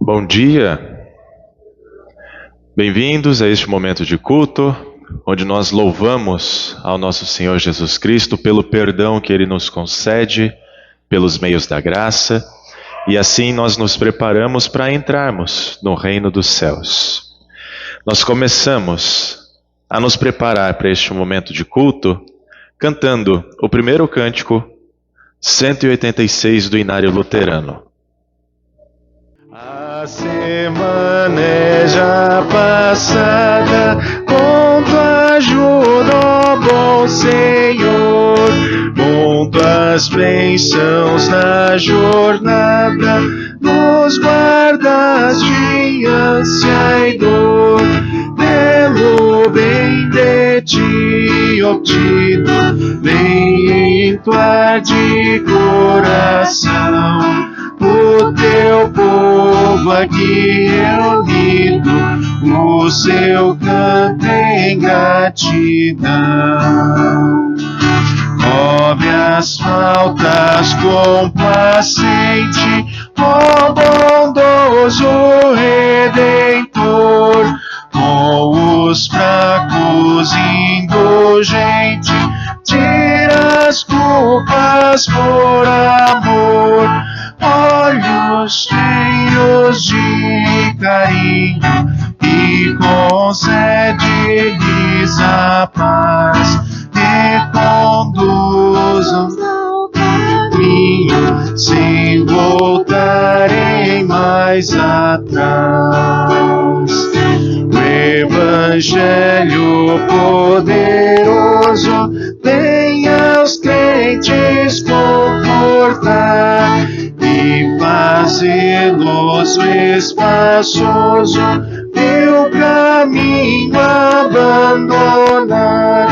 Bom dia, bem-vindos a este momento de culto, onde nós louvamos ao nosso Senhor Jesus Cristo pelo perdão que Ele nos concede, pelos meios da graça, e assim nós nos preparamos para entrarmos no reino dos céus. Nós começamos a nos preparar para este momento de culto, cantando o primeiro cântico, 186 do Inário Luterano. A semana é já passada, com tua ajuda, ó bom Senhor, com tuas bênçãos na jornada, nos guardas de ânsia e dor, pelo bem de ti obtido, vem entoar de coração o teu povo aqui reunido, o seu canto em gratidão. Cobre as faltas complacente, ó bondoso Redentor, com os fracos indulgente, tira as culpas por amor. Olhos cheios de carinho e concede-lhes a paz, e conduz-os ao caminho sem voltarem mais atrás. O Evangelho poderoso vem aos crentes confortar e fazê-los espaçoso teu caminho abandonar.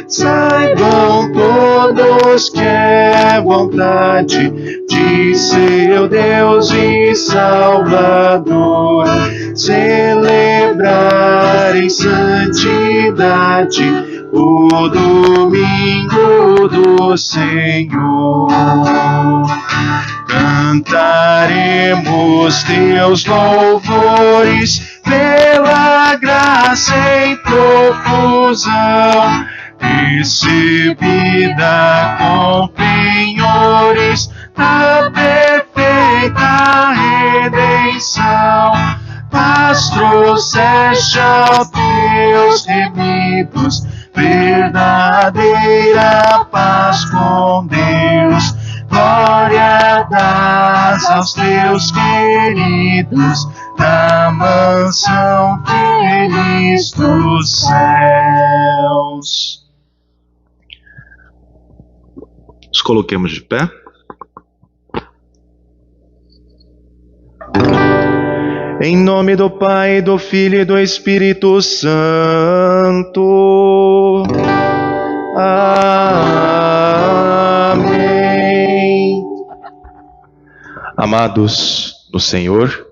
Saibam todos que é vontade de seu Deus e Salvador celebrar em santidade o domingo do Senhor. Cantaremos teus louvores pela graça em profusão, recebida com penhores da perfeita redenção. Paz trouxeste aos teus remidos, verdadeira paz com Deus. Glória dás aos teus queridos, na mansão feliz dos céus. Nos coloquemos de pé. Em nome do Pai, do Filho e do Espírito Santo. Amém. Amados do Senhor,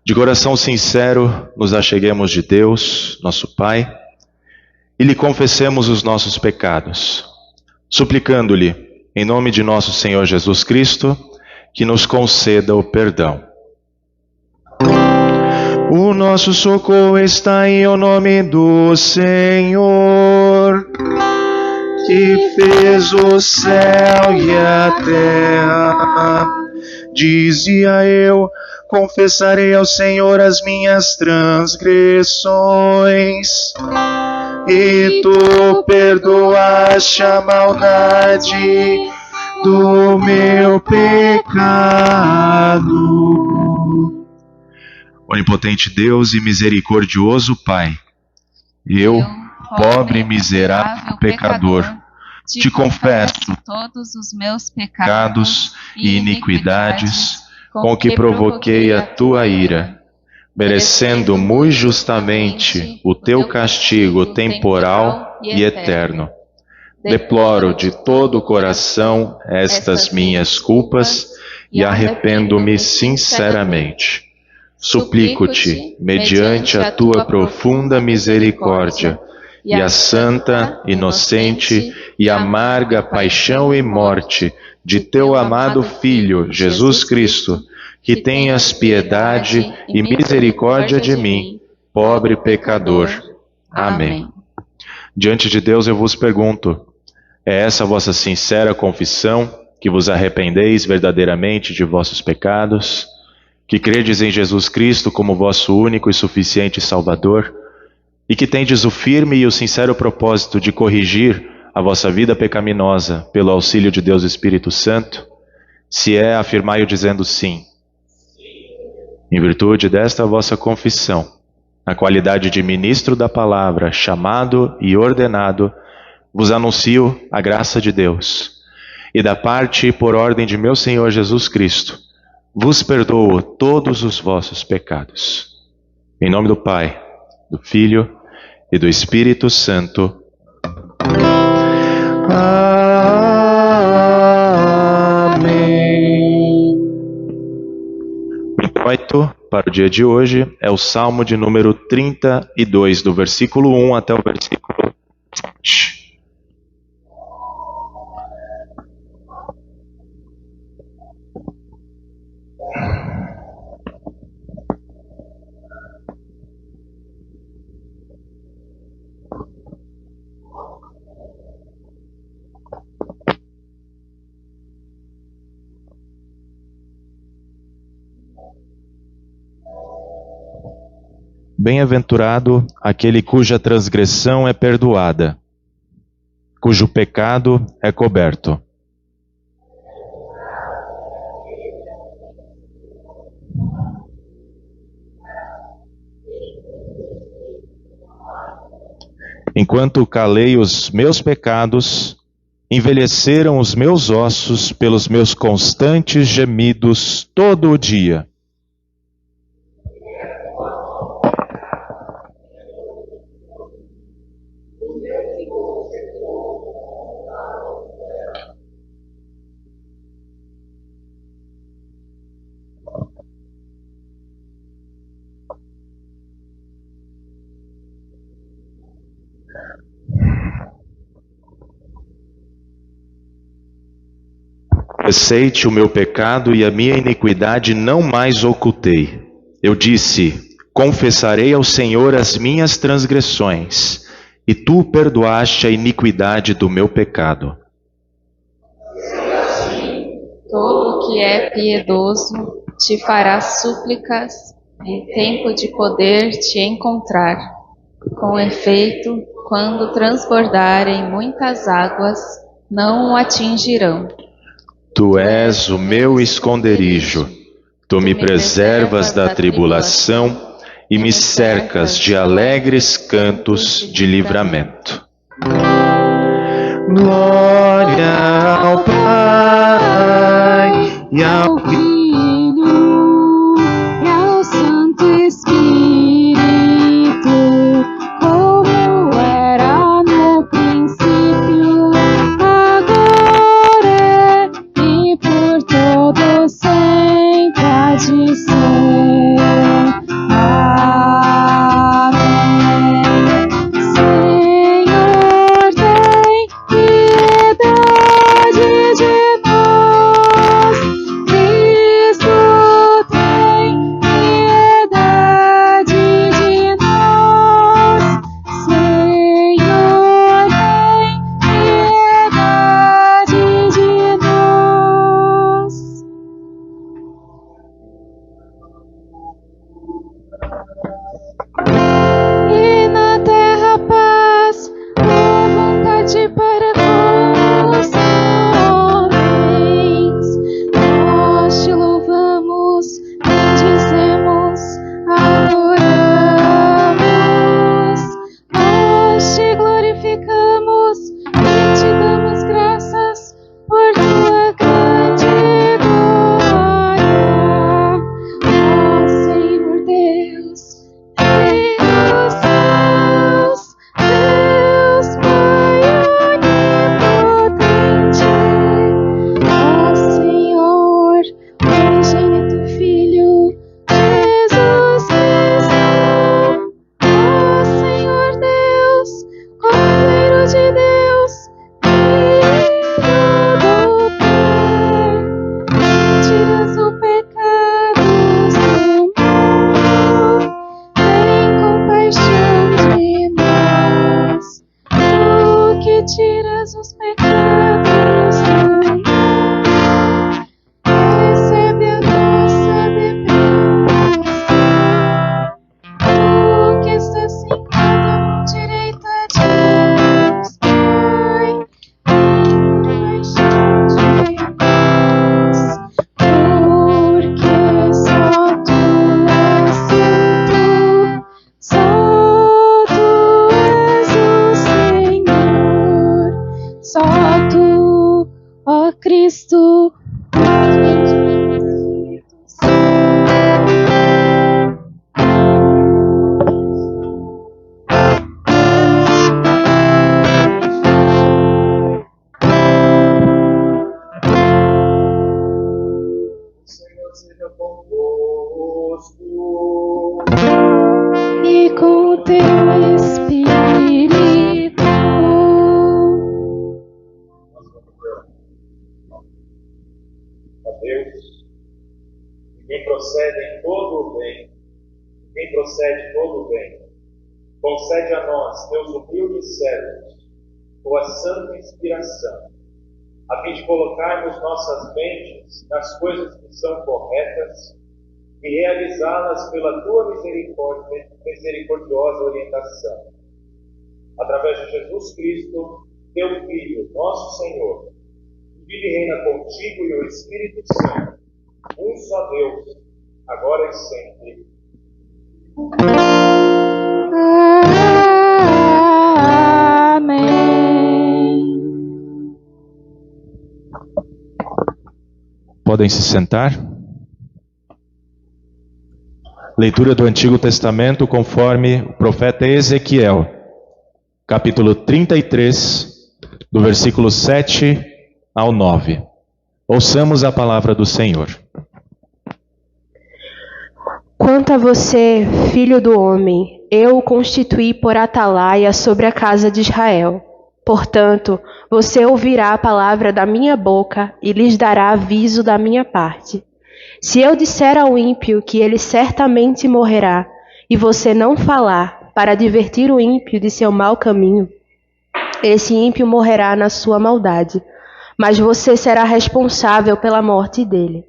de coração sincero nos acheguemos de Deus, nosso Pai, e lhe confessemos os nossos pecados, suplicando-lhe, em nome de nosso Senhor Jesus Cristo, que nos conceda o perdão. O nosso socorro está em o nome do Senhor, que fez o céu e a terra. Dizia eu, confessarei ao Senhor as minhas transgressões, e tu perdoaste a maldade do meu pecado. Onipotente Deus e misericordioso Pai, eu, pobre e miserável pecador, te confesso todos os meus pecados e iniquidades com que provoquei a tua ira, merecendo muito justamente o teu castigo temporal e eterno. Deploro de todo o coração estas minhas culpas e arrependo-me sinceramente. Suplico-te, mediante a tua profunda misericórdia, e a santa, inocente e amarga paixão e morte de teu amado Filho, Jesus Cristo, que tenhas piedade e misericórdia de mim, pobre pecador. Amém. Diante de Deus eu vos pergunto, é essa a vossa sincera confissão, que vos arrependeis verdadeiramente de vossos pecados, que credes em Jesus Cristo como vosso único e suficiente Salvador, e que tendes o firme e o sincero propósito de corrigir a vossa vida pecaminosa pelo auxílio de Deus Espírito Santo? Se é, afirmai-o dizendo sim. Em virtude desta vossa confissão, na qualidade de ministro da palavra, chamado e ordenado, vos anuncio a graça de Deus. E da parte e por ordem de meu Senhor Jesus Cristo, vos perdoo todos os vossos pecados. Em nome do Pai, do Filho e do Espírito Santo. Amém. O intuito para o dia de hoje é o Salmo de número 32, do versículo 1 até o versículo 7. Bem-aventurado aquele cuja transgressão é perdoada, cujo pecado é coberto. Enquanto calei os meus pecados, envelheceram os meus ossos pelos meus constantes gemidos todo o dia. Aceite o meu pecado e a minha iniquidade não mais ocultei. Eu disse, confessarei ao Senhor as minhas transgressões, e tu perdoaste a iniquidade do meu pecado. Todo que é piedoso te fará súplicas em tempo de poder te encontrar. Com efeito, quando transbordarem muitas águas, não o atingirão. Tu és o meu esconderijo, tu me preservas da tribulação e me cercas de alegres cantos de livramento. Glória ao Pai e ao Filho e ao Santo Espírito, como era no princípio, agora e por todo sempre há de ser. Amém. Senhor, tem piedade de nós. Cristo, todos os pecados do mundo. Recebe a nossa depravação. Tu que estás sentado à direita de Deus, Pai, compaixão de nós, porque só Tu és santo, só Tu és o Senhor, só Tu, ó Cristo. Senhor seja convosco. E com o teu Espírito. A Deus, e quem procede em todo o bem, quem procede todo o bem, concede a nós, teus humildes servos, tua santa inspiração, a fim de colocarmos nossas mentes nas coisas que são corretas e realizá-las pela tua misericordiosa orientação. Através de Jesus Cristo, teu Filho, nosso Senhor, que vive e reina contigo e o Espírito Santo, um só Deus, agora e sempre. Amém. Podem se sentar. Leitura do Antigo Testamento conforme o profeta Ezequiel, capítulo 33, do versículo 7 ao 9. Ouçamos a palavra do Senhor. Quanto a você, filho do homem, eu o constituí por atalaia sobre a casa de Israel. Portanto, você ouvirá a palavra da minha boca e lhes dará aviso da minha parte. Se eu disser ao ímpio que ele certamente morrerá, e você não falar para advertir o ímpio de seu mau caminho, esse ímpio morrerá na sua maldade, mas você será responsável pela morte dele.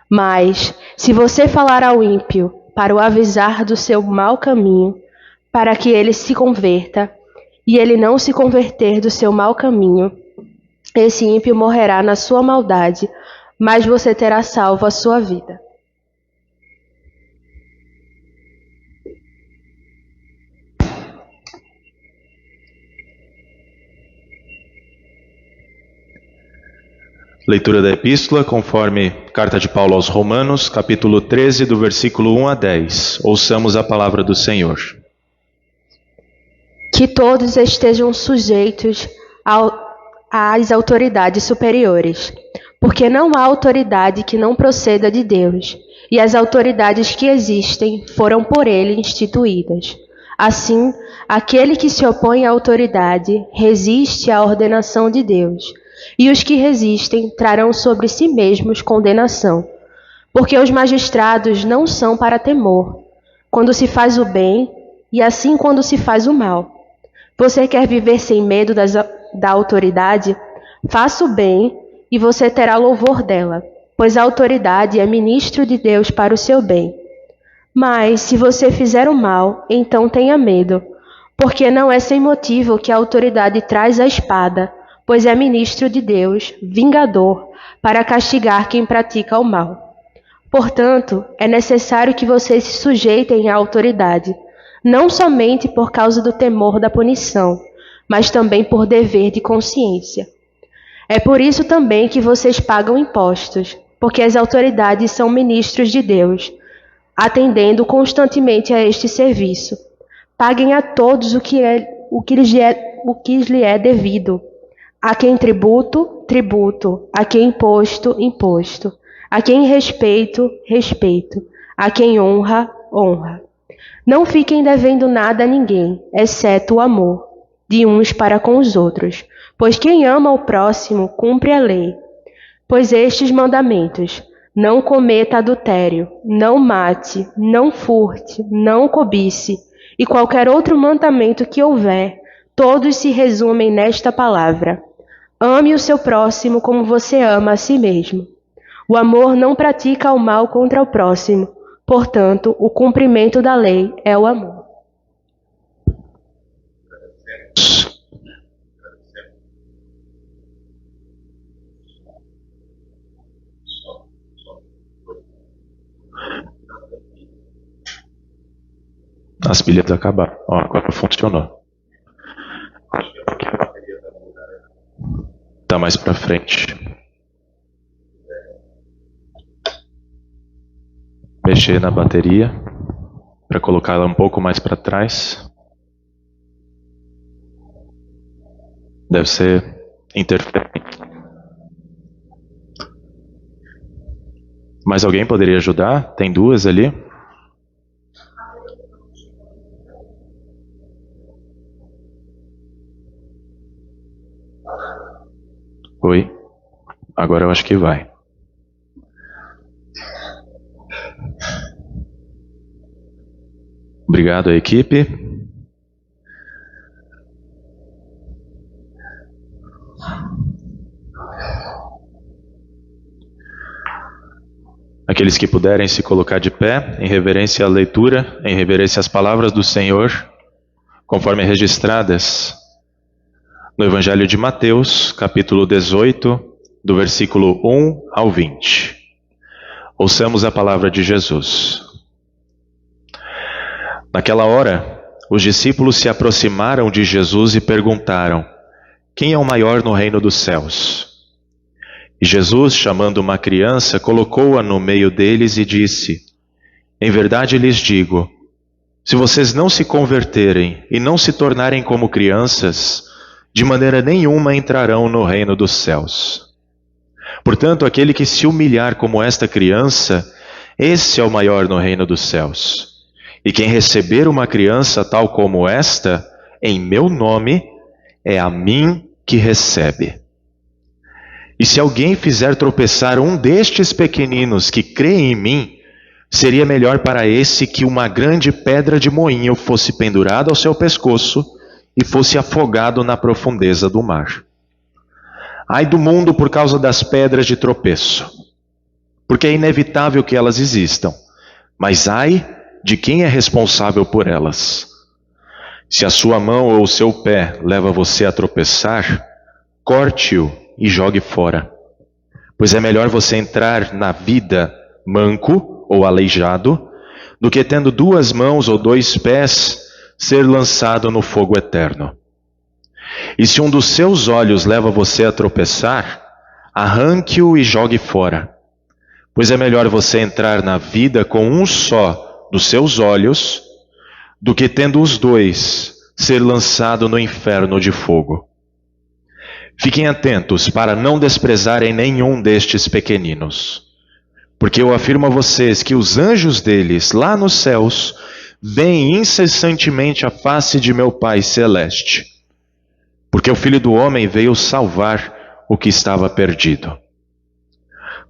Mas, se você falar ao ímpio para o avisar do seu mau caminho, para que ele se converta, e ele não se converter do seu mau caminho, esse ímpio morrerá na sua maldade, mas você terá salvo a sua vida. Leitura da Epístola, conforme Carta de Paulo aos Romanos, capítulo 13, do versículo 1 a 10. Ouçamos a palavra do Senhor. Que todos estejam sujeitos às autoridades superiores, porque não há autoridade que não proceda de Deus, e as autoridades que existem foram por ele instituídas. Assim, aquele que se opõe à autoridade resiste à ordenação de Deus, e os que resistem trarão sobre si mesmos condenação. Porque os magistrados não são para temor, quando se faz o bem, e assim quando se faz o mal. Você quer viver sem medo da autoridade? Faça o bem, e você terá louvor dela, pois a autoridade é ministro de Deus para o seu bem. Mas, se você fizer o mal, então tenha medo, porque não é sem motivo que a autoridade traz a espada, pois é ministro de Deus, vingador, para castigar quem pratica o mal. Portanto, é necessário que vocês se sujeitem à autoridade, não somente por causa do temor da punição, mas também por dever de consciência. É por isso também que vocês pagam impostos, porque as autoridades são ministros de Deus, atendendo constantemente a este serviço. Paguem a todos o que lhes é devido. A quem tributo, tributo. A quem imposto, imposto. A quem respeito, respeito. A quem honra, honra. Não fiquem devendo nada a ninguém, exceto o amor, de uns para com os outros. Pois quem ama o próximo cumpre a lei. Pois estes mandamentos: não cometa adultério, não mate, não furte, não cobice, e qualquer outro mandamento que houver, todos se resumem nesta palavra: Ame o seu próximo como você ama a si mesmo. O amor não pratica o mal contra o próximo. Portanto, o cumprimento da lei é o amor. As pilhas acabaram. Ó, agora funcionou. Tá mais pra frente. Mexer na bateria para colocar ela um pouco mais para trás. Deve ser interferente. Mais alguém poderia ajudar? Tem duas ali. Oi. Agora eu acho que vai. Obrigado à equipe. Aqueles que puderem se colocar de pé, em reverência à leitura, em reverência às palavras do Senhor, conforme registradas no Evangelho de Mateus, capítulo 18, do versículo 1 ao 20. Ouçamos a palavra de Jesus. Naquela hora, os discípulos se aproximaram de Jesus e perguntaram: quem é o maior no reino dos céus? E Jesus, chamando uma criança, colocou-a no meio deles e disse: em verdade lhes digo, se vocês não se converterem e não se tornarem como crianças, de maneira nenhuma entrarão no reino dos céus. Portanto, aquele que se humilhar como esta criança, esse é o maior no reino dos céus. E quem receber uma criança tal como esta, em meu nome, é a mim que recebe. E se alguém fizer tropeçar um destes pequeninos que creem em mim, seria melhor para esse que uma grande pedra de moinho fosse pendurada ao seu pescoço e fosse afogado na profundeza do mar. Ai do mundo por causa das pedras de tropeço, porque é inevitável que elas existam, mas ai de quem é responsável por elas. Se a sua mão ou o seu pé leva você a tropeçar, corte-o e jogue fora. Pois é melhor você entrar na vida manco ou aleijado, do que tendo duas mãos ou dois pés, ser lançado no fogo eterno. E se um dos seus olhos leva você a tropeçar, arranque-o e jogue fora. Pois é melhor você entrar na vida com um só dos seus olhos, do que tendo os dois, ser lançado no inferno de fogo. Fiquem atentos para não desprezarem nenhum destes pequeninos, porque eu afirmo a vocês que os anjos deles, lá nos céus, veem incessantemente a face de meu Pai celeste, porque o Filho do Homem veio salvar o que estava perdido.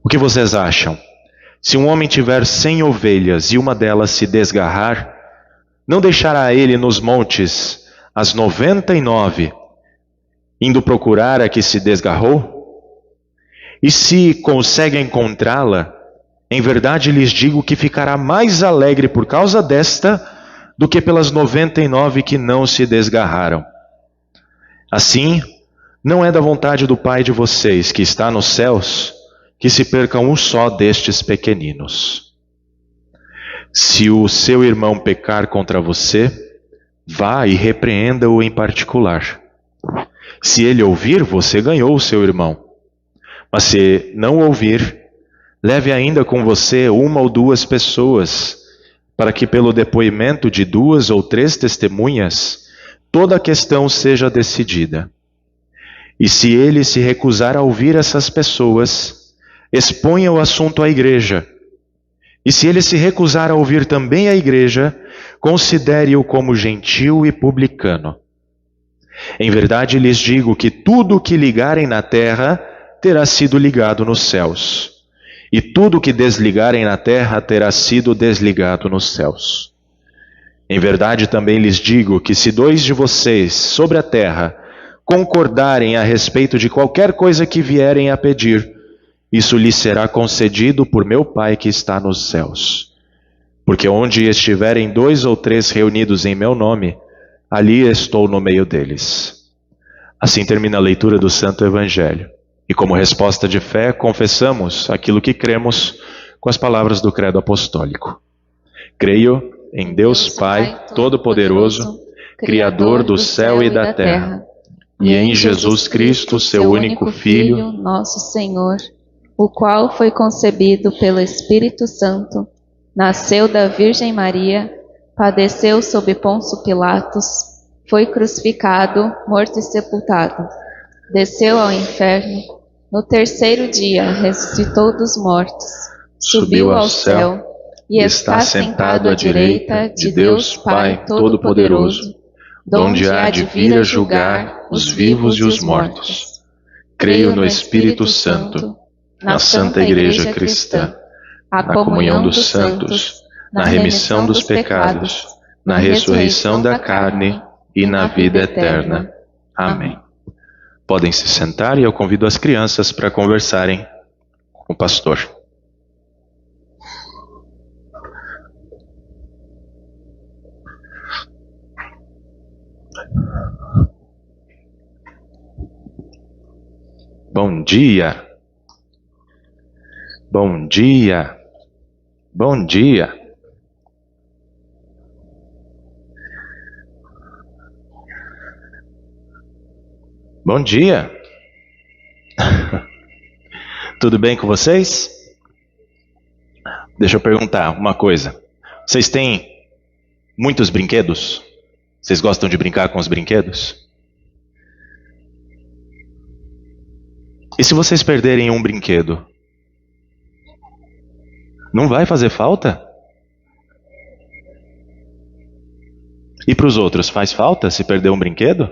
O que vocês acham? Se um homem tiver 100 ovelhas e uma delas se desgarrar, não deixará ele nos montes as 99, indo procurar a que se desgarrou? E se consegue encontrá-la, em verdade lhes digo que ficará mais alegre por causa desta do que pelas 99 que não se desgarraram. Assim, não é da vontade do Pai de vocês, que está nos céus, que se perca um só destes pequeninos. Se o seu irmão pecar contra você, vá e repreenda-o em particular. Se ele ouvir, você ganhou o seu irmão. Mas se não ouvir, leve ainda com você uma ou duas pessoas, para que pelo depoimento de 2 ou 3 testemunhas, toda a questão seja decidida. E se ele se recusar a ouvir essas pessoas, exponha o assunto à igreja. E se ele se recusar a ouvir também a igreja, considere-o como gentil e publicano. Em verdade lhes digo que tudo o que ligarem na terra terá sido ligado nos céus, e tudo o que desligarem na terra terá sido desligado nos céus. Em verdade também lhes digo que se 2 de vocês sobre a terra concordarem a respeito de qualquer coisa que vierem a pedir, isso lhes será concedido por meu Pai que está nos céus. Porque onde estiverem 2 ou 3 reunidos em meu nome, ali estou no meio deles. Assim termina a leitura do Santo Evangelho. E como resposta de fé, confessamos aquilo que cremos com as palavras do Credo Apostólico. Creio em Deus Pai Todo-Poderoso, Criador do céu e da terra, e em Jesus Cristo, seu único Filho, nosso Senhor, o qual foi concebido pelo Espírito Santo, nasceu da Virgem Maria, padeceu sob Pôncio Pilatos, foi crucificado, morto e sepultado, desceu ao inferno, no terceiro dia ressuscitou dos mortos, subiu ao céu e está sentado à direita de Deus Pai Todo-Poderoso, donde há de vir a julgar os vivos e os mortos. Creio no Espírito Santo, na Santa Igreja Cristã, a comunhão dos santos, na remissão dos pecados, na ressurreição da carne e na vida eterna. Amém. Podem se sentar e eu convido as crianças para conversarem com o pastor. Bom dia. Bom dia. Bom dia. Bom dia. Tudo bem com vocês? Deixa eu perguntar uma coisa. Vocês têm muitos brinquedos? Vocês gostam de brincar com os brinquedos? E se vocês perderem um brinquedo? Não vai fazer falta? E para os outros, faz falta se perder um brinquedo?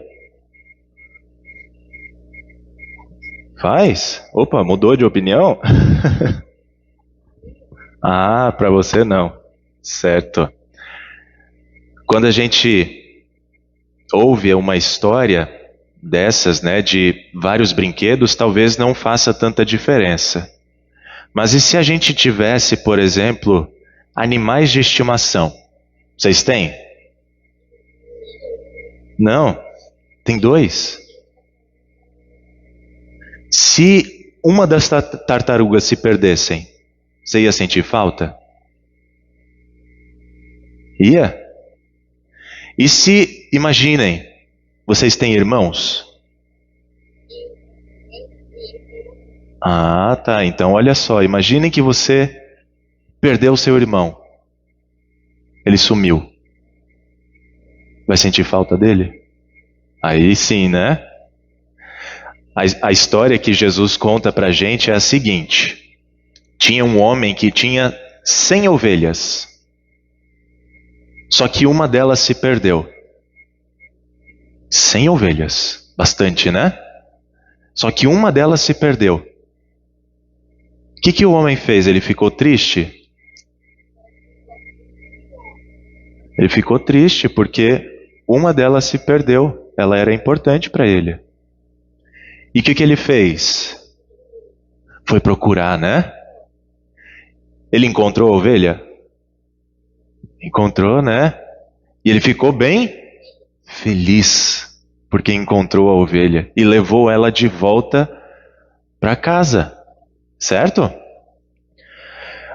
Faz? Opa, mudou de opinião? Ah, para você não. Certo. Quando a gente ouve uma história dessas, né, de vários brinquedos, talvez não faça tanta diferença. Mas e se a gente tivesse, por exemplo, animais de estimação? Vocês têm? Não? Tem 2? Se uma das tartarugas se perdessem, você ia sentir falta? Ia? E se, imaginem, vocês têm irmãos? Ah, tá. Então, olha só. Imaginem que você perdeu o seu irmão. Ele sumiu. Vai sentir falta dele? Aí sim, né? A história que Jesus conta pra gente é a seguinte. Tinha um homem que tinha 100 ovelhas. Só que uma delas se perdeu. 100 ovelhas. Bastante, né? Só que uma delas se perdeu. O que o homem fez? Ele ficou triste? Ele ficou triste porque uma delas se perdeu. Ela era importante para ele. E o que ele fez? Foi procurar, né? Ele encontrou a ovelha? Encontrou, né? E ele ficou bem feliz porque encontrou a ovelha e levou ela de volta para casa. Certo?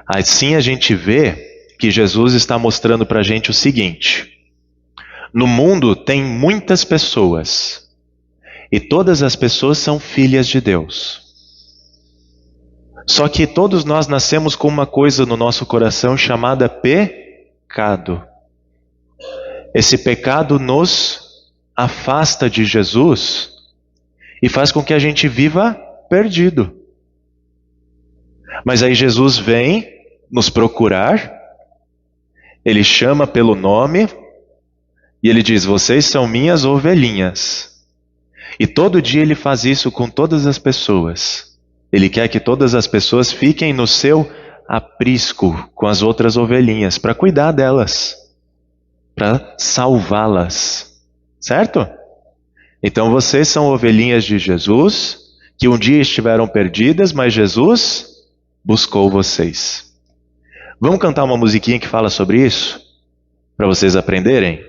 Assim a gente vê que Jesus está mostrando para a gente o seguinte. No mundo tem muitas pessoas. E todas as pessoas são filhas de Deus. Só que todos nós nascemos com uma coisa no nosso coração chamada pecado. Esse pecado nos afasta de Jesus e faz com que a gente viva perdido. Mas aí Jesus vem nos procurar, Ele chama pelo nome e Ele diz, vocês são minhas ovelhinhas. E todo dia Ele faz isso com todas as pessoas. Ele quer que todas as pessoas fiquem no seu aprisco com as outras ovelhinhas, para cuidar delas, para salvá-las. Certo? Então vocês são ovelhinhas de Jesus, que um dia estiveram perdidas, mas Jesus buscou vocês. Vamos cantar uma musiquinha que fala sobre isso? Para vocês aprenderem?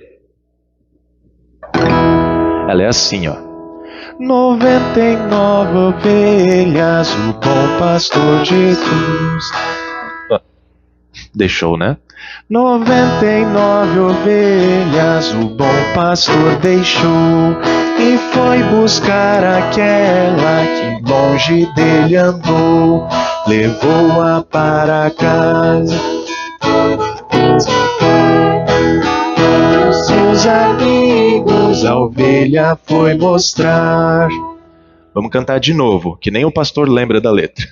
Ela é assim, ó. 99 ovelhas, o bom pastor Jesus. Deixou, né? 99 ovelhas, o bom pastor deixou e foi buscar aquela que longe dele andou, levou-a para casa. Os seus amigos a ovelha foi mostrar. Vamos cantar de novo, que nem o pastor lembra da letra.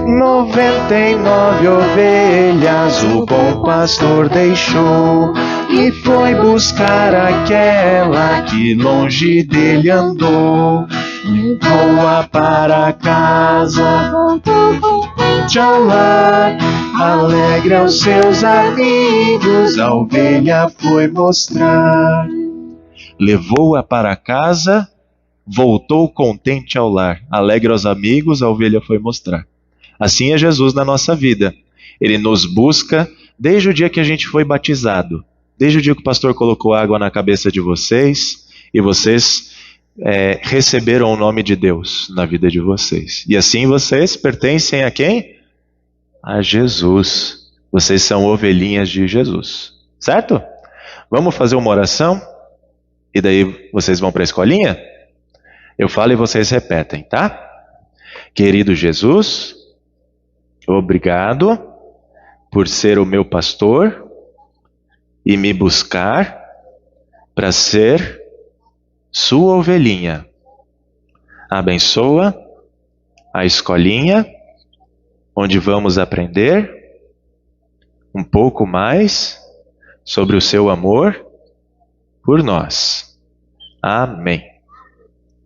99 ovelhas o bom pastor deixou e foi buscar aquela que longe dele andou, levou-a para casa, voltou contente ao lar, alegre aos seus amigos a ovelha foi mostrar. Levou-a para casa, voltou contente ao lar, alegre aos amigos a ovelha foi mostrar. Assim é Jesus na nossa vida. Ele nos busca desde o dia que a gente foi batizado. Desde o dia que o pastor colocou água na cabeça de vocês e vocês receberam o nome de Deus na vida de vocês. E assim vocês pertencem a quem? A Jesus. Vocês são ovelhinhas de Jesus. Certo? Vamos fazer uma oração? E daí vocês vão para a escolinha? Eu falo e vocês repetem, tá? Querido Jesus, obrigado por ser o meu pastor e me buscar para ser sua ovelhinha. Abençoa a escolinha, onde vamos aprender um pouco mais sobre o seu amor por nós. Amém.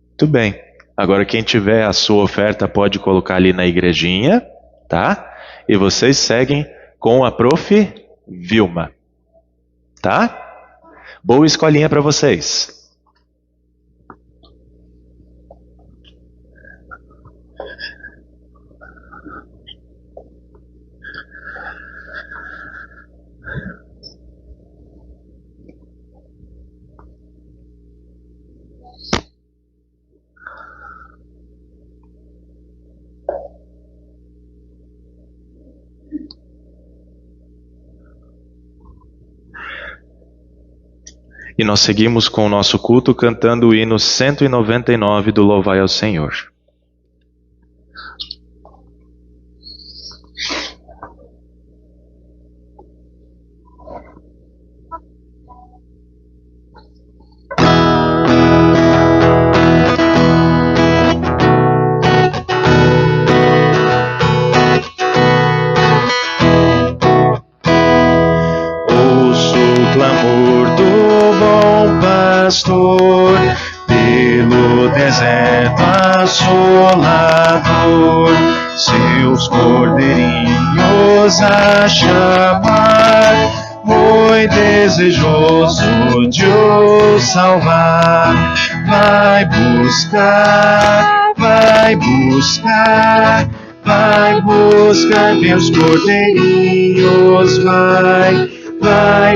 Muito bem. Agora quem tiver a sua oferta pode colocar ali na igrejinha, tá? E vocês seguem com a Prof. Vilma, tá? Boa escolinha para vocês. E nós seguimos com o nosso culto cantando o hino 199 do Louvai ao Senhor. Pastor, pelo deserto assolador, seus cordeirinhos a chamar, muito desejoso de os salvar. Vai buscar, vai buscar, vai buscar meus cordeirinhos, vai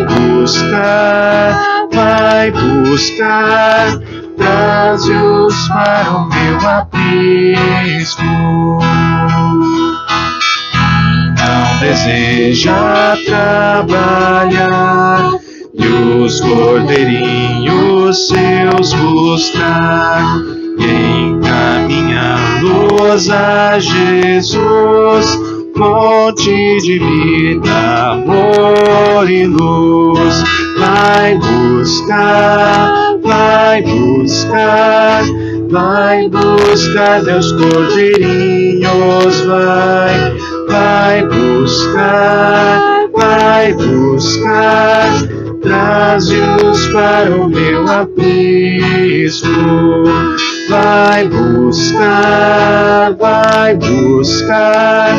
buscar. Vai buscar, traze-os para o meu aprisco. Não deseja trabalhar e os cordeirinhos seus buscar, encaminhá-los a Jesus, fonte de vida, amor e luz. Vai buscar, vai buscar, vai buscar meus cordeirinhos, vai buscar, vai buscar, traze-os para o meu aprisco. Vai buscar, vai buscar,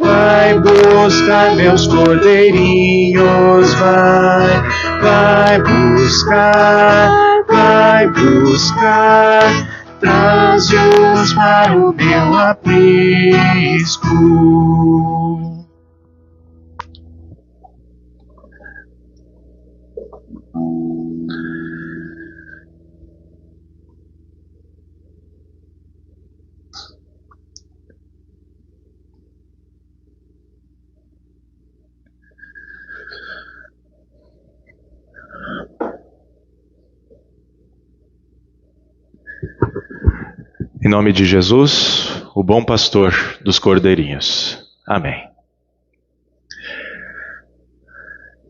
vai buscar meus cordeirinhos, vai buscar, vai vai buscar, traze-os para o meu aprisco. Em nome de Jesus, o bom pastor dos cordeirinhos. Amém.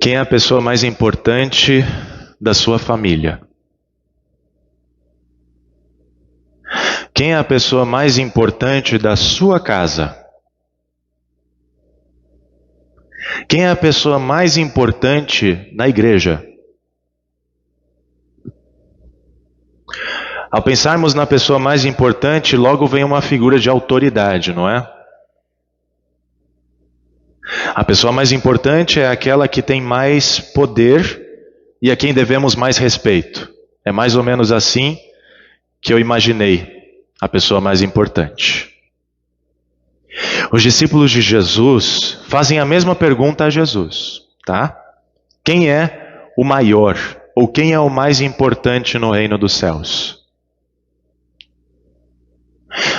Quem é a pessoa mais importante da sua família? Quem é a pessoa mais importante da sua casa? Quem é a pessoa mais importante na igreja? Ao pensarmos na pessoa mais importante, logo vem uma figura de autoridade, não é? A pessoa mais importante é aquela que tem mais poder e a quem devemos mais respeito. É mais ou menos assim que eu imaginei a pessoa mais importante. Os discípulos de Jesus fazem a mesma pergunta a Jesus, tá? Quem é o maior ou quem é o mais importante no reino dos céus?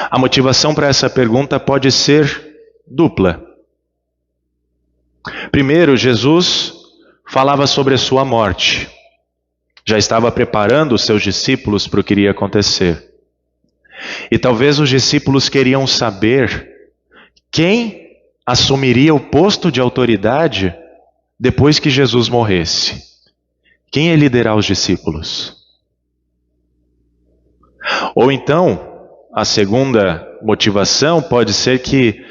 A motivação para essa pergunta pode ser dupla. Primeiro, Jesus falava sobre a sua morte. Já estava preparando os seus discípulos para o que iria acontecer. E talvez os discípulos queriam saber quem assumiria o posto de autoridade depois que Jesus morresse. Quem ia liderar os discípulos? Ou então, a segunda motivação pode ser que,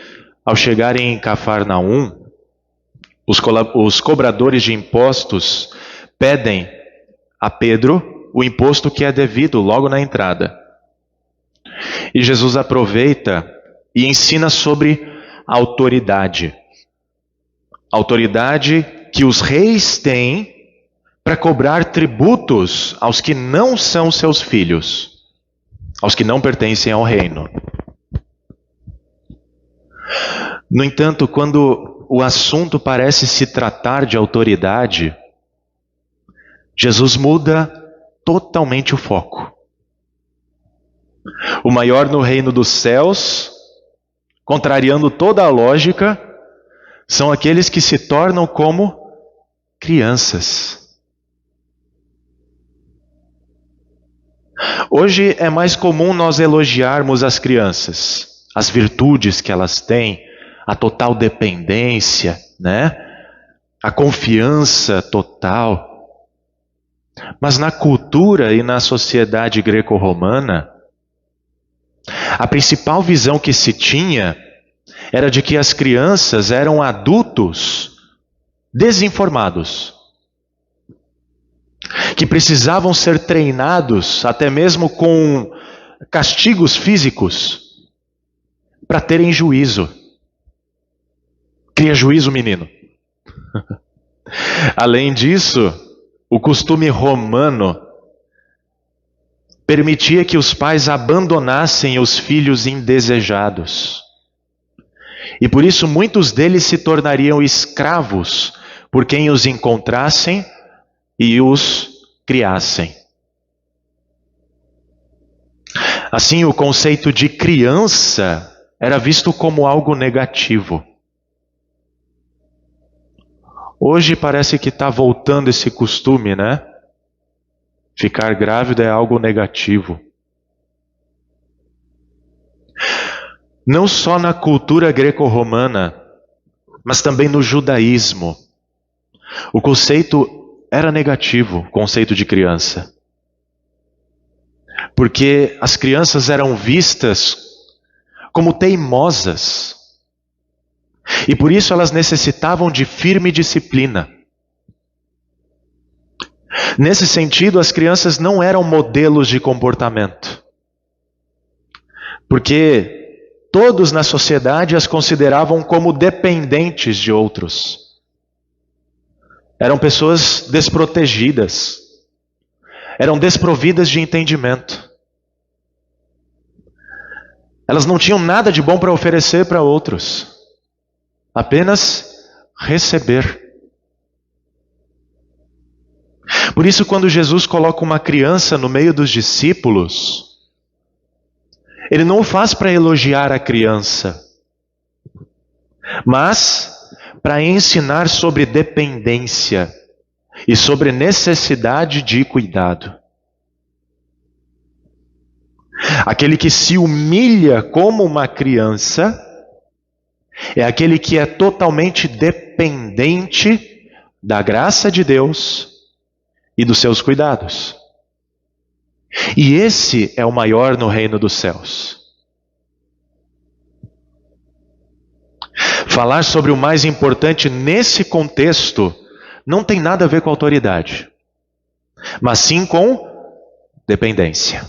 ao chegarem em Cafarnaum, os cobradores de impostos pedem a Pedro o imposto que é devido logo na entrada. E Jesus aproveita e ensina sobre a autoridade. A autoridade que os reis têm para cobrar tributos aos que não são seus filhos, aos que não pertencem ao reino. No entanto, quando o assunto parece se tratar de autoridade, Jesus muda totalmente o foco. O maior no reino dos céus, contrariando toda a lógica, são aqueles que se tornam como crianças. Hoje é mais comum nós elogiarmos as crianças, as virtudes que elas têm, a total dependência, né? A confiança total. Mas na cultura e na sociedade greco-romana, a principal visão que se tinha era de que as crianças eram adultos desinformados, que precisavam ser treinados até mesmo com castigos físicos para terem juízo. Cria juízo, menino. Além disso, o costume romano permitia que os pais abandonassem os filhos indesejados. E por isso muitos deles se tornariam escravos por quem os encontrassem e os criassem. Assim, o conceito de criança era visto como algo negativo. Hoje parece que está voltando esse costume, né? Ficar grávida é algo negativo. Não só na cultura greco-romana, mas também no judaísmo. O conceito era negativo, o conceito de criança. Porque as crianças eram vistas como teimosas. E por isso elas necessitavam de firme disciplina. Nesse sentido, as crianças não eram modelos de comportamento. Porque todos na sociedade as consideravam como dependentes de outros. Eram pessoas desprotegidas. eram desprovidas de entendimento. Elas não tinham nada de bom para oferecer para outros, apenas receber. Por isso, quando Jesus coloca uma criança no meio dos discípulos, Ele não o faz para elogiar a criança, mas para ensinar sobre dependência e sobre necessidade de cuidado. Aquele que se humilha como uma criança é aquele que é totalmente dependente da graça de Deus e dos seus cuidados. E esse é o maior no reino dos céus. Falar sobre o mais importante nesse contexto não tem nada a ver com autoridade, mas sim com dependência.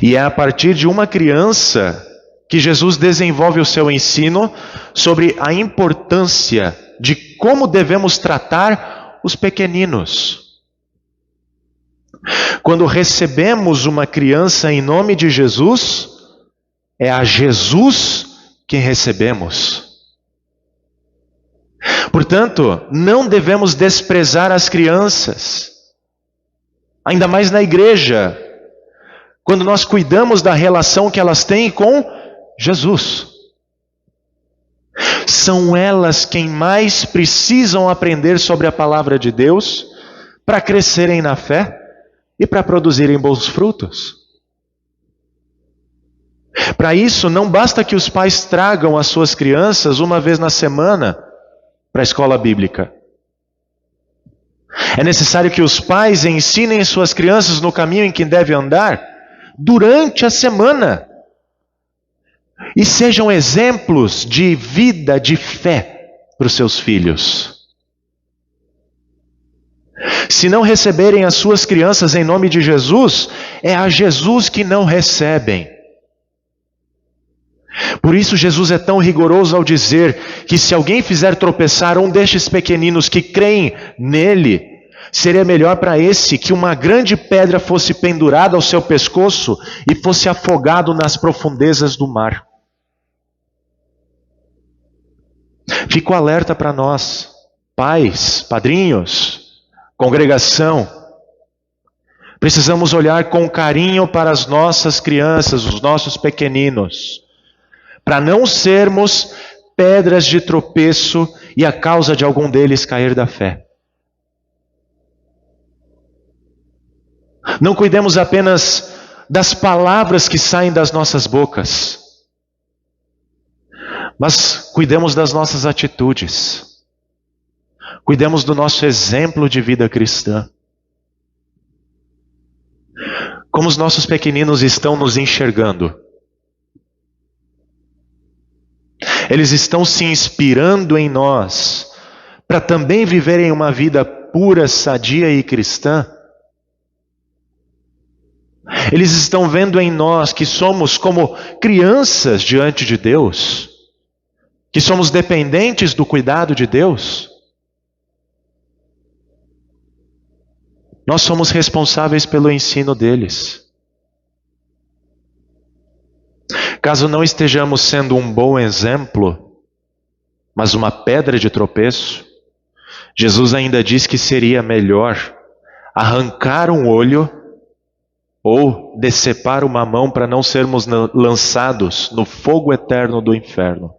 E é a partir de uma criança que Jesus desenvolve o seu ensino sobre a importância de como devemos tratar os pequeninos. Quando recebemos uma criança em nome de Jesus, é a Jesus que recebemos. Portanto, não devemos desprezar as crianças, ainda mais na igreja, quando nós cuidamos da relação que elas têm com Jesus. São elas quem mais precisam aprender sobre a palavra de Deus para crescerem na fé e para produzirem bons frutos. Para isso, não basta que os pais tragam as suas crianças uma vez na semana para a escola bíblica. É necessário que os pais ensinem suas crianças no caminho em que devem andar durante a semana e sejam exemplos de vida, de fé para os seus filhos. Se não receberem as suas crianças em nome de Jesus, é a Jesus que não recebem. Por isso Jesus é tão rigoroso ao dizer que se alguém fizer tropeçar um destes pequeninos que creem nele, seria melhor para esse que uma grande pedra fosse pendurada ao seu pescoço e fosse afogado nas profundezas do mar. Fico alerta para nós, pais, padrinhos, congregação. Precisamos olhar com carinho para as nossas crianças, os nossos pequeninos, para não sermos pedras de tropeço e a causa de algum deles cair da fé. Não cuidemos apenas das palavras que saem das nossas bocas, mas cuidemos das nossas atitudes. Cuidemos do nosso exemplo de vida cristã. Como os nossos pequeninos estão nos enxergando? Eles estão se inspirando em nós para também viverem uma vida pura, sadia e cristã? Eles estão vendo em nós que somos como crianças diante de Deus? Que somos dependentes do cuidado de Deus? Nós somos responsáveis pelo ensino deles. Caso não estejamos sendo um bom exemplo, mas uma pedra de tropeço, Jesus ainda diz que seria melhor arrancar um olho ou decepar uma mão para não sermos lançados no fogo eterno do inferno.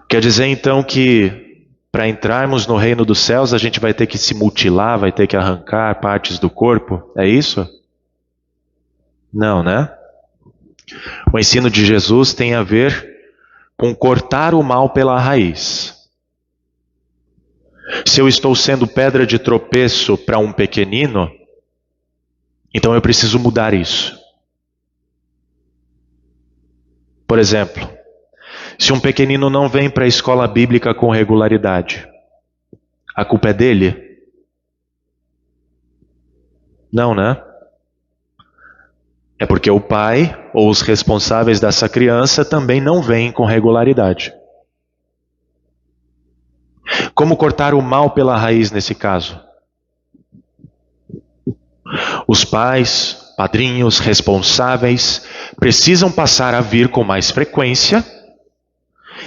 Quer dizer então que para entrarmos no reino dos céus a gente vai ter que se mutilar, vai ter que arrancar partes do corpo? É isso? Não, né? O ensino de Jesus tem a ver com cortar o mal pela raiz. Se eu estou sendo pedra de tropeço para um pequenino, então eu preciso mudar isso. Por exemplo, se um pequenino não vem para a escola bíblica com regularidade, a culpa é dele? Não, né? É porque o pai ou os responsáveis dessa criança também não vêm com regularidade. Como cortar o mal pela raiz nesse caso? Os pais, padrinhos, responsáveis precisam passar a vir com mais frequência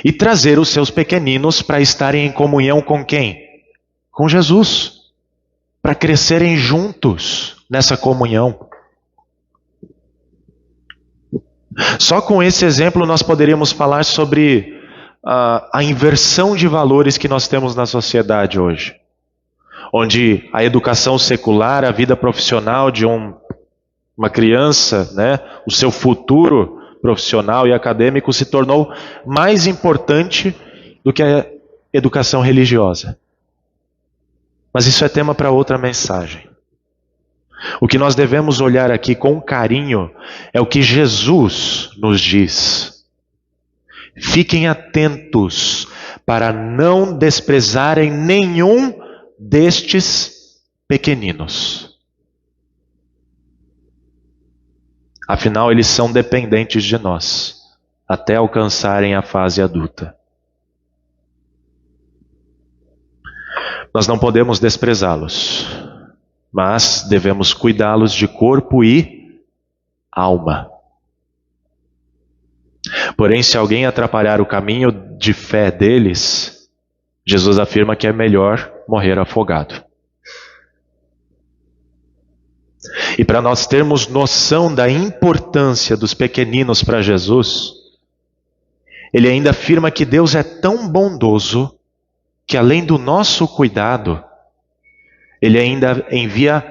e trazer os seus pequeninos para estarem em comunhão com quem? Com Jesus. Para crescerem juntos nessa comunhão. Só com esse exemplo nós poderíamos falar sobre a inversão de valores que nós temos na sociedade hoje. Onde a educação secular, a vida profissional de uma criança, né, o seu futuro profissional e acadêmico se tornou mais importante do que a educação religiosa. Mas isso é tema para outra mensagem. O que nós devemos olhar aqui com carinho é o que Jesus nos diz. Fiquem atentos para não desprezarem nenhum destes pequeninos. Afinal, eles são dependentes de nós, até alcançarem a fase adulta. Nós não podemos desprezá-los, mas devemos cuidá-los de corpo e alma. Porém, se alguém atrapalhar o caminho de fé deles, Jesus afirma que é melhor morrer afogado. E para nós termos noção da importância dos pequeninos para Jesus, ele ainda afirma que Deus é tão bondoso que além do nosso cuidado, ele ainda envia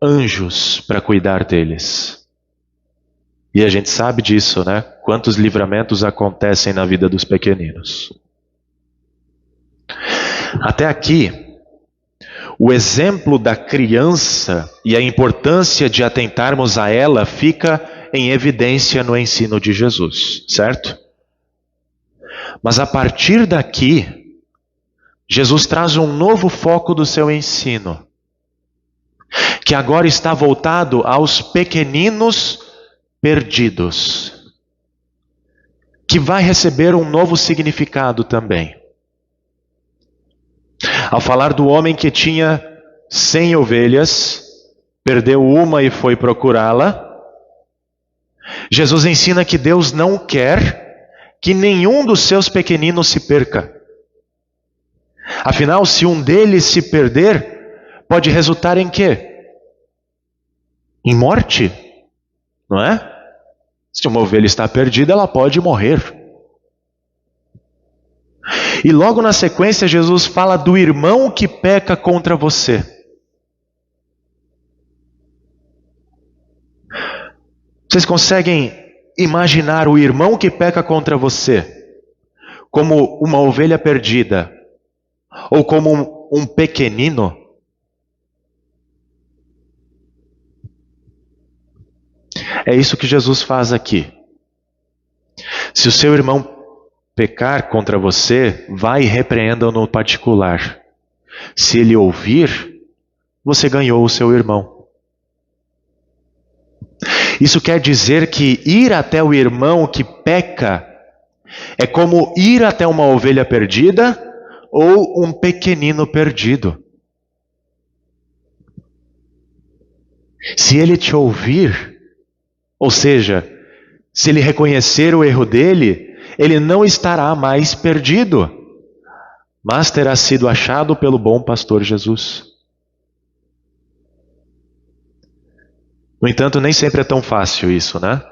anjos para cuidar deles. E a gente sabe disso, né? Quantos livramentos acontecem na vida dos pequeninos. Até aqui, o exemplo da criança e a importância de atentarmos a ela fica em evidência no ensino de Jesus, certo? Mas a partir daqui, Jesus traz um novo foco do seu ensino, que agora está voltado aos pequeninos perdidos, que vai receber um novo significado também. Ao falar do homem que tinha 100 ovelhas, perdeu uma e foi procurá-la, Jesus ensina que Deus não quer que nenhum dos seus pequeninos se perca. Afinal, se um deles se perder, pode resultar em quê? Em morte, não é? Se uma ovelha está perdida, ela pode morrer. E logo na sequência, Jesus fala do irmão que peca contra você. Vocês conseguem imaginar o irmão que peca contra você como uma ovelha perdida? Ou como um pequenino? É isso que Jesus faz aqui. Se o seu irmão pecar contra você, vai e repreenda-o no particular. Se ele ouvir, você ganhou o seu irmão. Isso quer dizer que ir até o irmão que peca é como ir até uma ovelha perdida ou um pequenino perdido. Se ele te ouvir, ou seja, se ele reconhecer o erro dele, ele não estará mais perdido, mas terá sido achado pelo bom pastor Jesus. No entanto, nem sempre é tão fácil isso, né?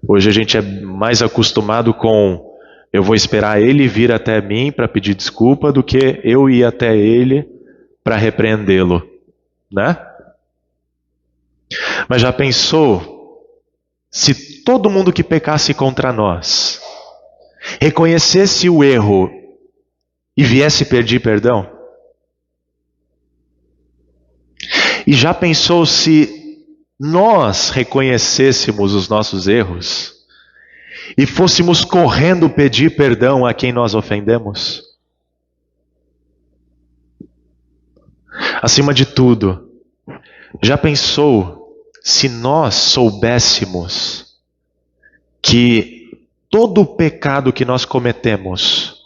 Hoje a gente é mais acostumado com eu vou esperar ele vir até mim para pedir desculpa do que eu ir até ele para repreendê-lo, né? Mas já pensou se todo mundo que pecasse contra nós reconhecesse o erro e viesse pedir perdão? E já pensou se nós reconhecêssemos os nossos erros e fôssemos correndo pedir perdão a quem nós ofendemos? Acima de tudo, já pensou se nós soubéssemos que todo o pecado que nós cometemos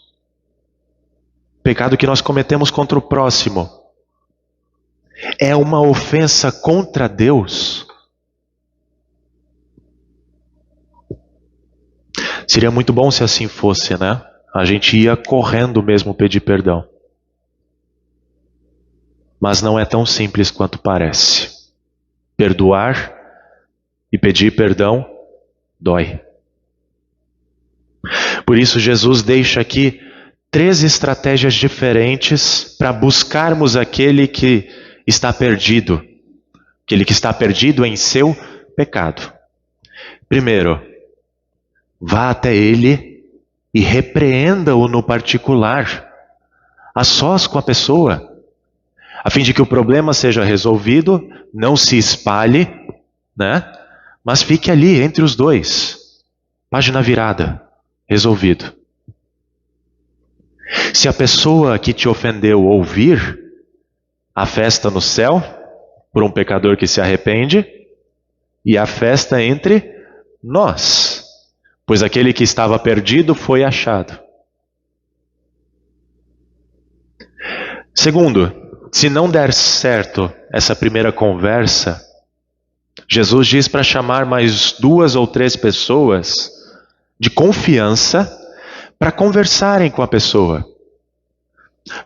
pecado que nós cometemos contra o próximo, é uma ofensa contra Deus, seria muito bom se assim fosse, né? A gente ia correndo mesmo pedir perdão. Mas não é tão simples quanto parece. Perdoar e pedir perdão dói. Por isso Jesus deixa aqui 3 estratégias diferentes para buscarmos aquele que está perdido. Aquele que está perdido em seu pecado. Primeiro, vá até ele e repreenda-o no particular, a sós com a pessoa, a fim de que o problema seja resolvido, não se espalhe, né? Mas fique ali entre os dois. Página virada, resolvido. Se a pessoa que te ofendeu ouvir, há festa no céu, por um pecador que se arrepende, e há festa entre nós, pois aquele que estava perdido foi achado. Segundo, se não der certo essa primeira conversa, Jesus diz para chamar mais 2 ou 3 pessoas de confiança para conversarem com a pessoa.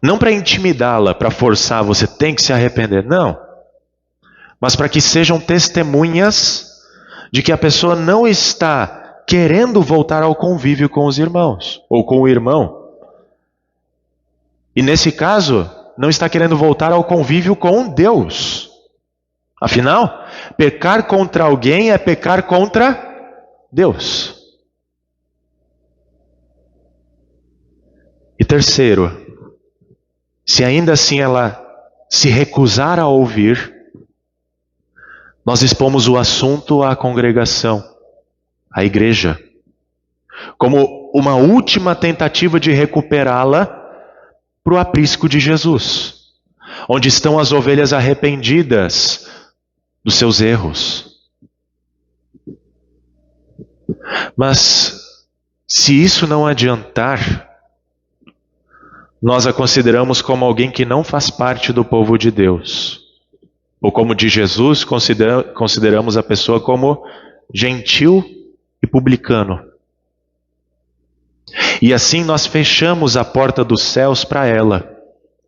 Não para intimidá-la, para forçar, você tem que se arrepender, não. Mas para que sejam testemunhas de que a pessoa não está querendo voltar ao convívio com os irmãos, ou com o irmão. E nesse caso, não está querendo voltar ao convívio com Deus. Afinal, pecar contra alguém é pecar contra Deus. E terceiro, se ainda assim ela se recusar a ouvir, nós expomos o assunto à congregação, à igreja, como uma última tentativa de recuperá-la para o aprisco de Jesus, onde estão as ovelhas arrependidas dos seus erros. Mas, se isso não adiantar, nós a consideramos como alguém que não faz parte do povo de Deus. Ou como de Jesus, consideramos a pessoa como gentil e publicano. E assim nós fechamos a porta dos céus para ela,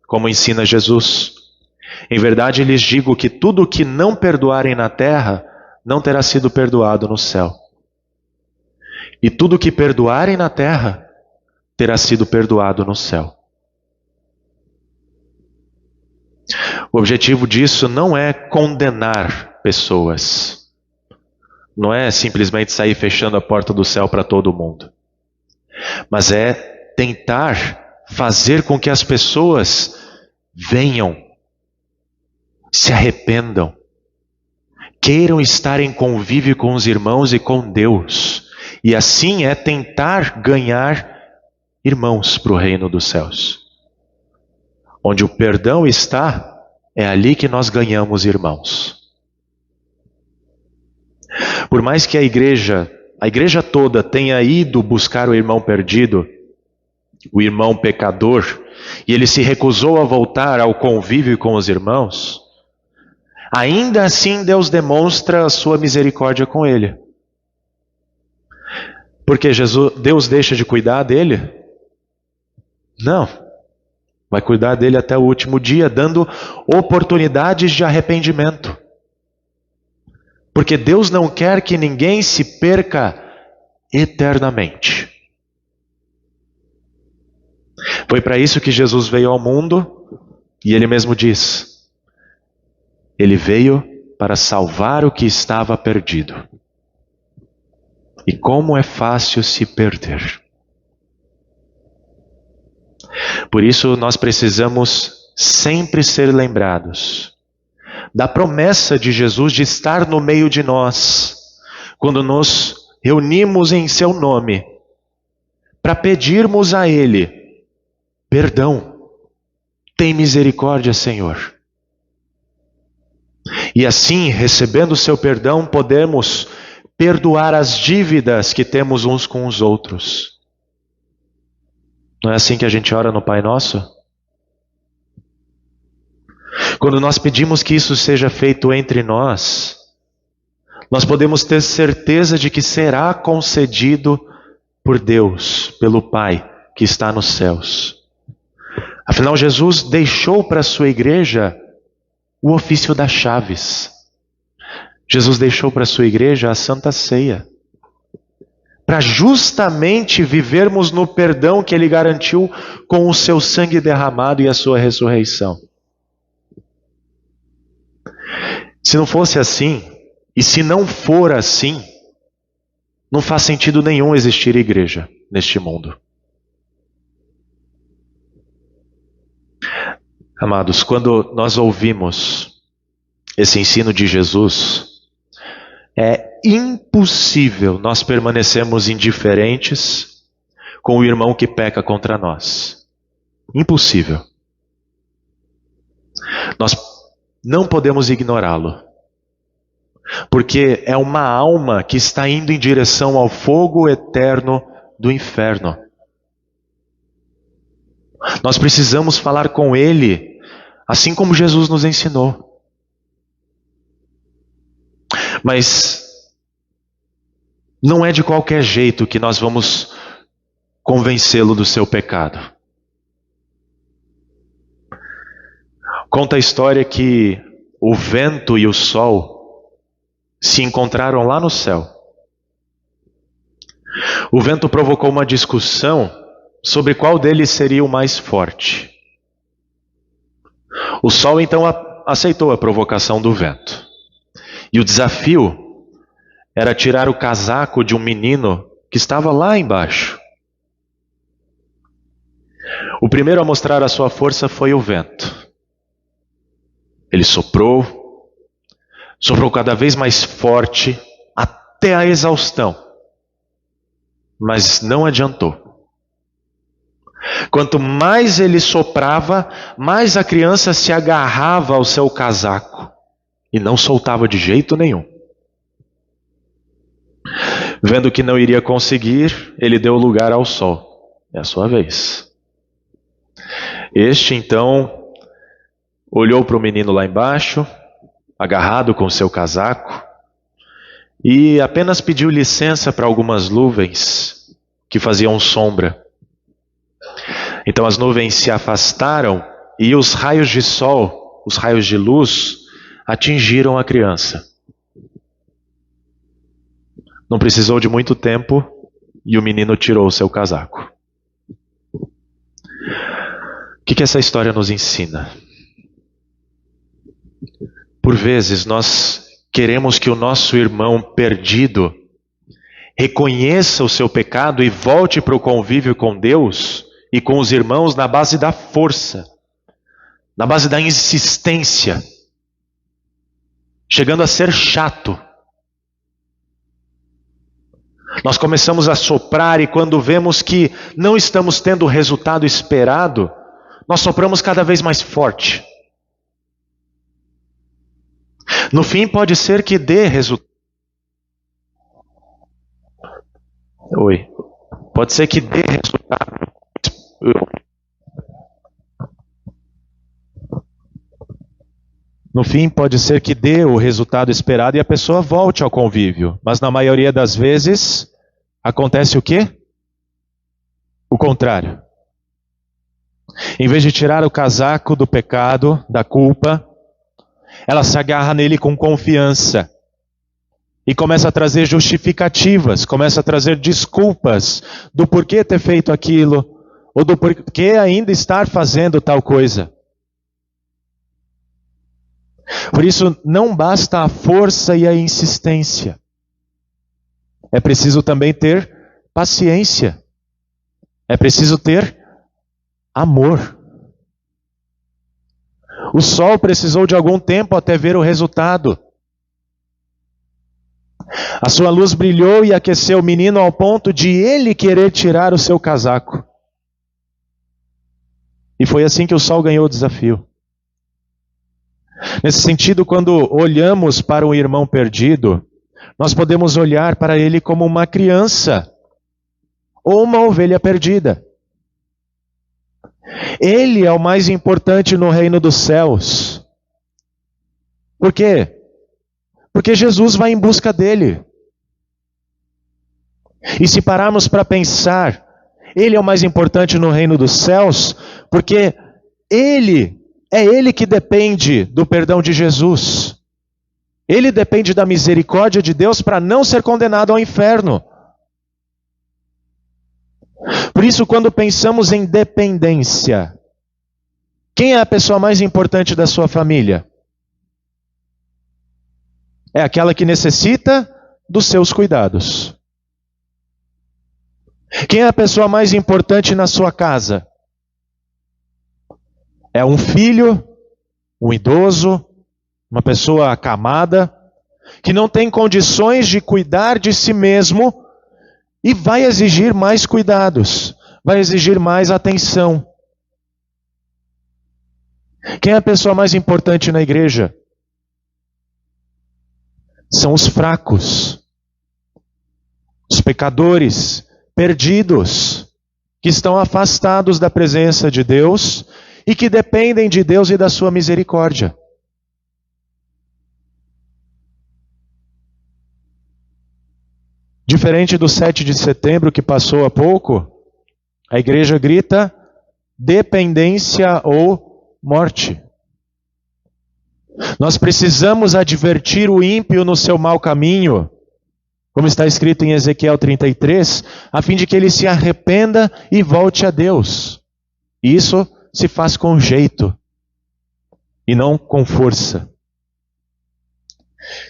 como ensina Jesus. Em verdade lhes digo que tudo o que não perdoarem na terra, não terá sido perdoado no céu. E tudo o que perdoarem na terra, terá sido perdoado no céu. O objetivo disso não é condenar pessoas. Não é simplesmente sair fechando a porta do céu para todo mundo. Mas é tentar fazer com que as pessoas venham, se arrependam, queiram estar em convívio com os irmãos e com Deus. E assim é tentar ganhar irmãos para o reino dos céus. Onde o perdão está, é ali que nós ganhamos irmãos. Por mais que a igreja toda tenha ido buscar o irmão perdido, o irmão pecador, e ele se recusou a voltar ao convívio com os irmãos, ainda assim Deus demonstra a sua misericórdia com ele. Porque Deus deixa de cuidar dele? Não. Vai cuidar dele até o último dia, dando oportunidades de arrependimento. Porque Deus não quer que ninguém se perca eternamente. Foi para isso que Jesus veio ao mundo, e ele mesmo diz: ele veio para salvar o que estava perdido. E como é fácil se perder. Por isso nós precisamos sempre ser lembrados da promessa de Jesus de estar no meio de nós, quando nos reunimos em seu nome, para pedirmos a Ele perdão. Tem misericórdia, Senhor. E assim, recebendo o seu perdão, podemos perdoar as dívidas que temos uns com os outros. Não é assim que a gente ora no Pai Nosso? Quando nós pedimos que isso seja feito entre nós, nós podemos ter certeza de que será concedido por Deus, pelo Pai que está nos céus. Afinal, Jesus deixou para a sua igreja o ofício das chaves. Jesus deixou para a sua igreja a Santa Ceia, para justamente vivermos no perdão que Ele garantiu com o seu sangue derramado e a sua ressurreição. Se não fosse assim, e se não for assim, não faz sentido nenhum existir igreja neste mundo. Amados, quando nós ouvimos esse ensino de Jesus, é impossível nós permanecermos indiferentes com o irmão que peca contra nós. Impossível. Nós não podemos ignorá-lo, porque é uma alma que está indo em direção ao fogo eterno do inferno. Nós precisamos falar com ele, assim como Jesus nos ensinou. Mas não é de qualquer jeito que nós vamos convencê-lo do seu pecado. Conta a história que o vento e o sol se encontraram lá no céu. O vento provocou uma discussão sobre qual deles seria o mais forte. O sol então aceitou a provocação do vento. E o desafio era tirar o casaco de um menino que estava lá embaixo. O primeiro a mostrar a sua força foi o vento. Ele soprou cada vez mais forte, até a exaustão. Mas não adiantou. Quanto mais ele soprava, mais a criança se agarrava ao seu casaco e não soltava de jeito nenhum. Vendo que não iria conseguir, ele deu lugar ao sol. É a sua vez. Este então olhou para o menino lá embaixo, agarrado com seu casaco, e apenas pediu licença para algumas nuvens que faziam sombra. Então as nuvens se afastaram e os raios de sol, os raios de luz, atingiram a criança. Não precisou de muito tempo e o menino tirou o seu casaco. O que essa história nos ensina? Por vezes nós queremos que o nosso irmão perdido reconheça o seu pecado e volte para o convívio com Deus e com os irmãos na base da força, na base da insistência, chegando a ser chato. Nós começamos a soprar e quando vemos que não estamos tendo o resultado esperado, nós sopramos cada vez mais forte. No fim pode ser que dê resultado. Pode ser que dê resultado. No fim pode ser que dê o resultado esperado e a pessoa volte ao convívio. Mas na maioria das vezes acontece o quê? O contrário. Em vez de tirar o casaco do pecado, da culpa, ela se agarra nele com confiança e começa a trazer justificativas, começa a trazer desculpas do porquê ter feito aquilo ou do porquê ainda estar fazendo tal coisa. Por isso não basta a força e a insistência. É preciso também ter paciência. É preciso ter amor. O sol precisou de algum tempo até ver o resultado. A sua luz brilhou e aqueceu o menino ao ponto de ele querer tirar o seu casaco. E foi assim que o sol ganhou o desafio. Nesse sentido, quando olhamos para um irmão perdido, nós podemos olhar para ele como uma criança ou uma ovelha perdida. Ele é o mais importante no reino dos céus. Por quê? Porque Jesus vai em busca dele. E se pararmos para pensar, ele é o mais importante no reino dos céus, porque é ele que depende do perdão de Jesus. Ele depende da misericórdia de Deus para não ser condenado ao inferno. Por isso, quando pensamos em dependência, quem é a pessoa mais importante da sua família? É aquela que necessita dos seus cuidados. Quem é a pessoa mais importante na sua casa? É um filho, um idoso, uma pessoa acamada, que não tem condições de cuidar de si mesmo e vai exigir mais cuidados, vai exigir mais atenção. Quem é a pessoa mais importante na igreja? São os fracos, os pecadores, perdidos, que estão afastados da presença de Deus e que dependem de Deus e da sua misericórdia. Diferente do 7 de setembro que passou há pouco, a igreja grita dependência ou morte. Nós precisamos advertir o ímpio no seu mau caminho, como está escrito em Ezequiel 33, a fim de que ele se arrependa e volte a Deus. E isso se faz com jeito e não com força.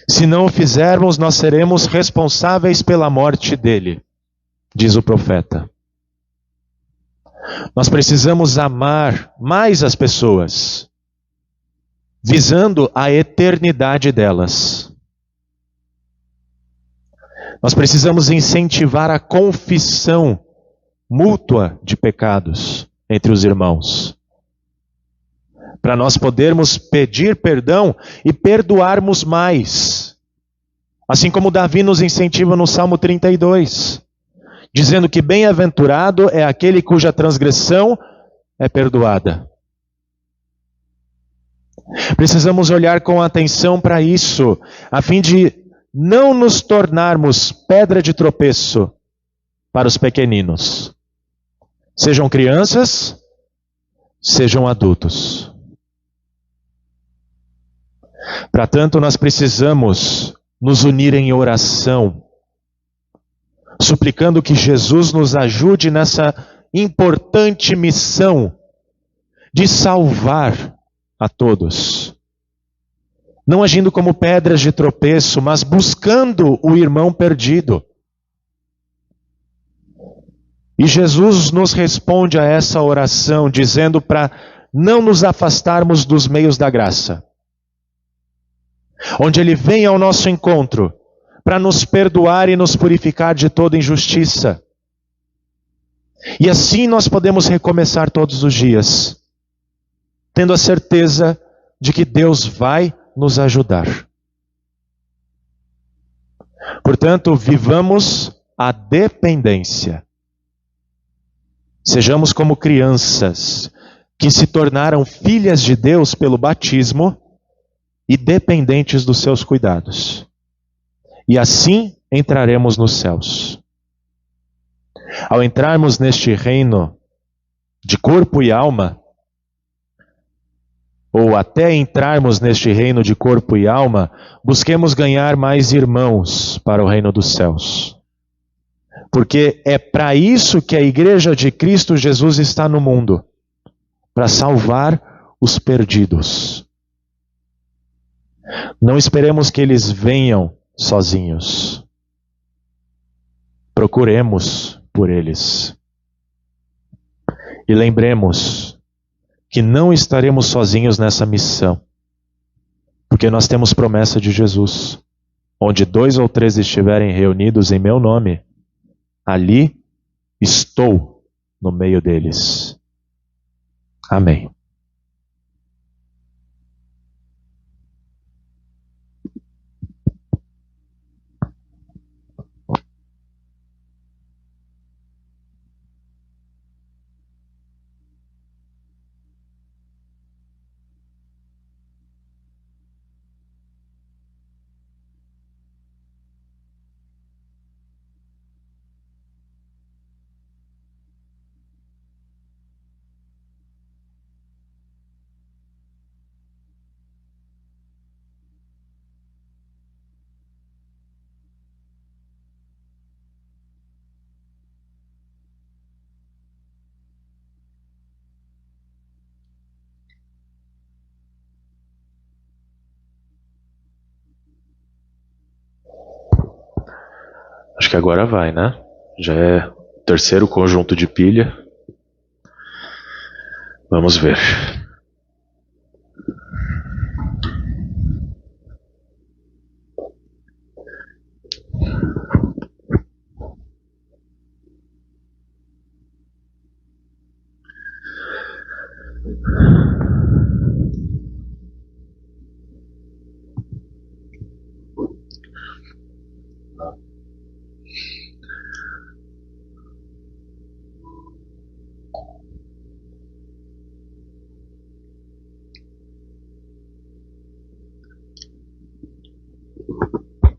Se não o fizermos, nós seremos responsáveis pela morte dele, diz o profeta. Nós precisamos amar mais as pessoas, visando a eternidade delas. Nós precisamos incentivar a confissão mútua de pecados entre os irmãos, para nós podermos pedir perdão e perdoarmos mais. Assim como Davi nos incentiva no Salmo 32, dizendo que bem-aventurado é aquele cuja transgressão é perdoada. Precisamos olhar com atenção para isso, a fim de não nos tornarmos pedra de tropeço para os pequeninos. Sejam crianças, sejam adultos. Para tanto, nós precisamos nos unir em oração, suplicando que Jesus nos ajude nessa importante missão de salvar a todos. Não agindo como pedras de tropeço, mas buscando o irmão perdido. E Jesus nos responde a essa oração, dizendo para não nos afastarmos dos meios da graça, onde Ele vem ao nosso encontro para nos perdoar e nos purificar de toda injustiça. E assim nós podemos recomeçar todos os dias, tendo a certeza de que Deus vai nos ajudar. Portanto, vivamos a dependência. Sejamos como crianças que se tornaram filhas de Deus pelo batismo e dependentes dos seus cuidados. E assim entraremos nos céus. Ao entrarmos neste reino de corpo e alma, ou até entrarmos neste reino de corpo e alma, busquemos ganhar mais irmãos para o reino dos céus. Porque é para isso que a igreja de Cristo Jesus está no mundo, para salvar os perdidos. Não esperemos que eles venham sozinhos. Procuremos por eles. E lembremos que não estaremos sozinhos nessa missão, porque nós temos promessa de Jesus. Onde 2 ou 3 estiverem reunidos em meu nome, ali estou no meio deles. Amém. que agora vai, né? Já é o terceiro conjunto de pilha. Vamos ver.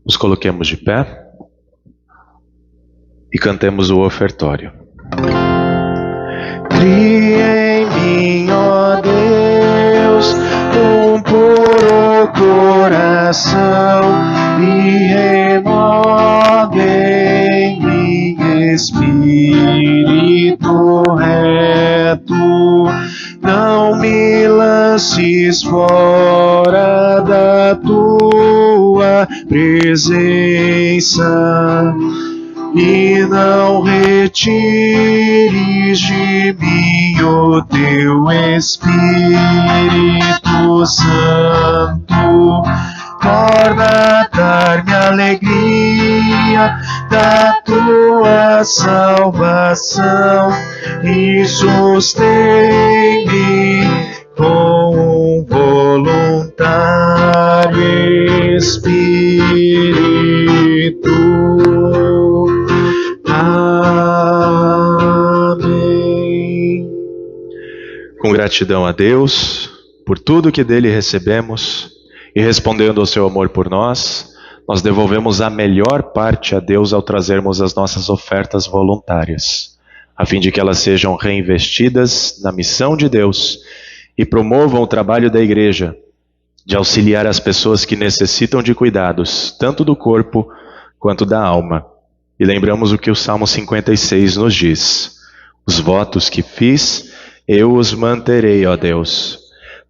Nos coloquemos de pé e cantemos o ofertório. Cria em mim, ó Deus, um puro coração e renove em mim espírito reto. Não me lances fora da tua presença e não retires de mim o teu Espírito Santo. Torna a dar-me a alegria da tua salvação e sustém-me com um voluntário Espírito. Amém. Com gratidão a Deus por tudo que dele recebemos e respondendo ao seu amor por nós, nós devolvemos a melhor parte a Deus ao trazermos as nossas ofertas voluntárias, a fim de que elas sejam reinvestidas na missão de Deus e promovam o trabalho da igreja de auxiliar as pessoas que necessitam de cuidados, tanto do corpo quanto da alma. E lembramos o que o Salmo 56 nos diz: os votos que fiz, eu os manterei, ó Deus.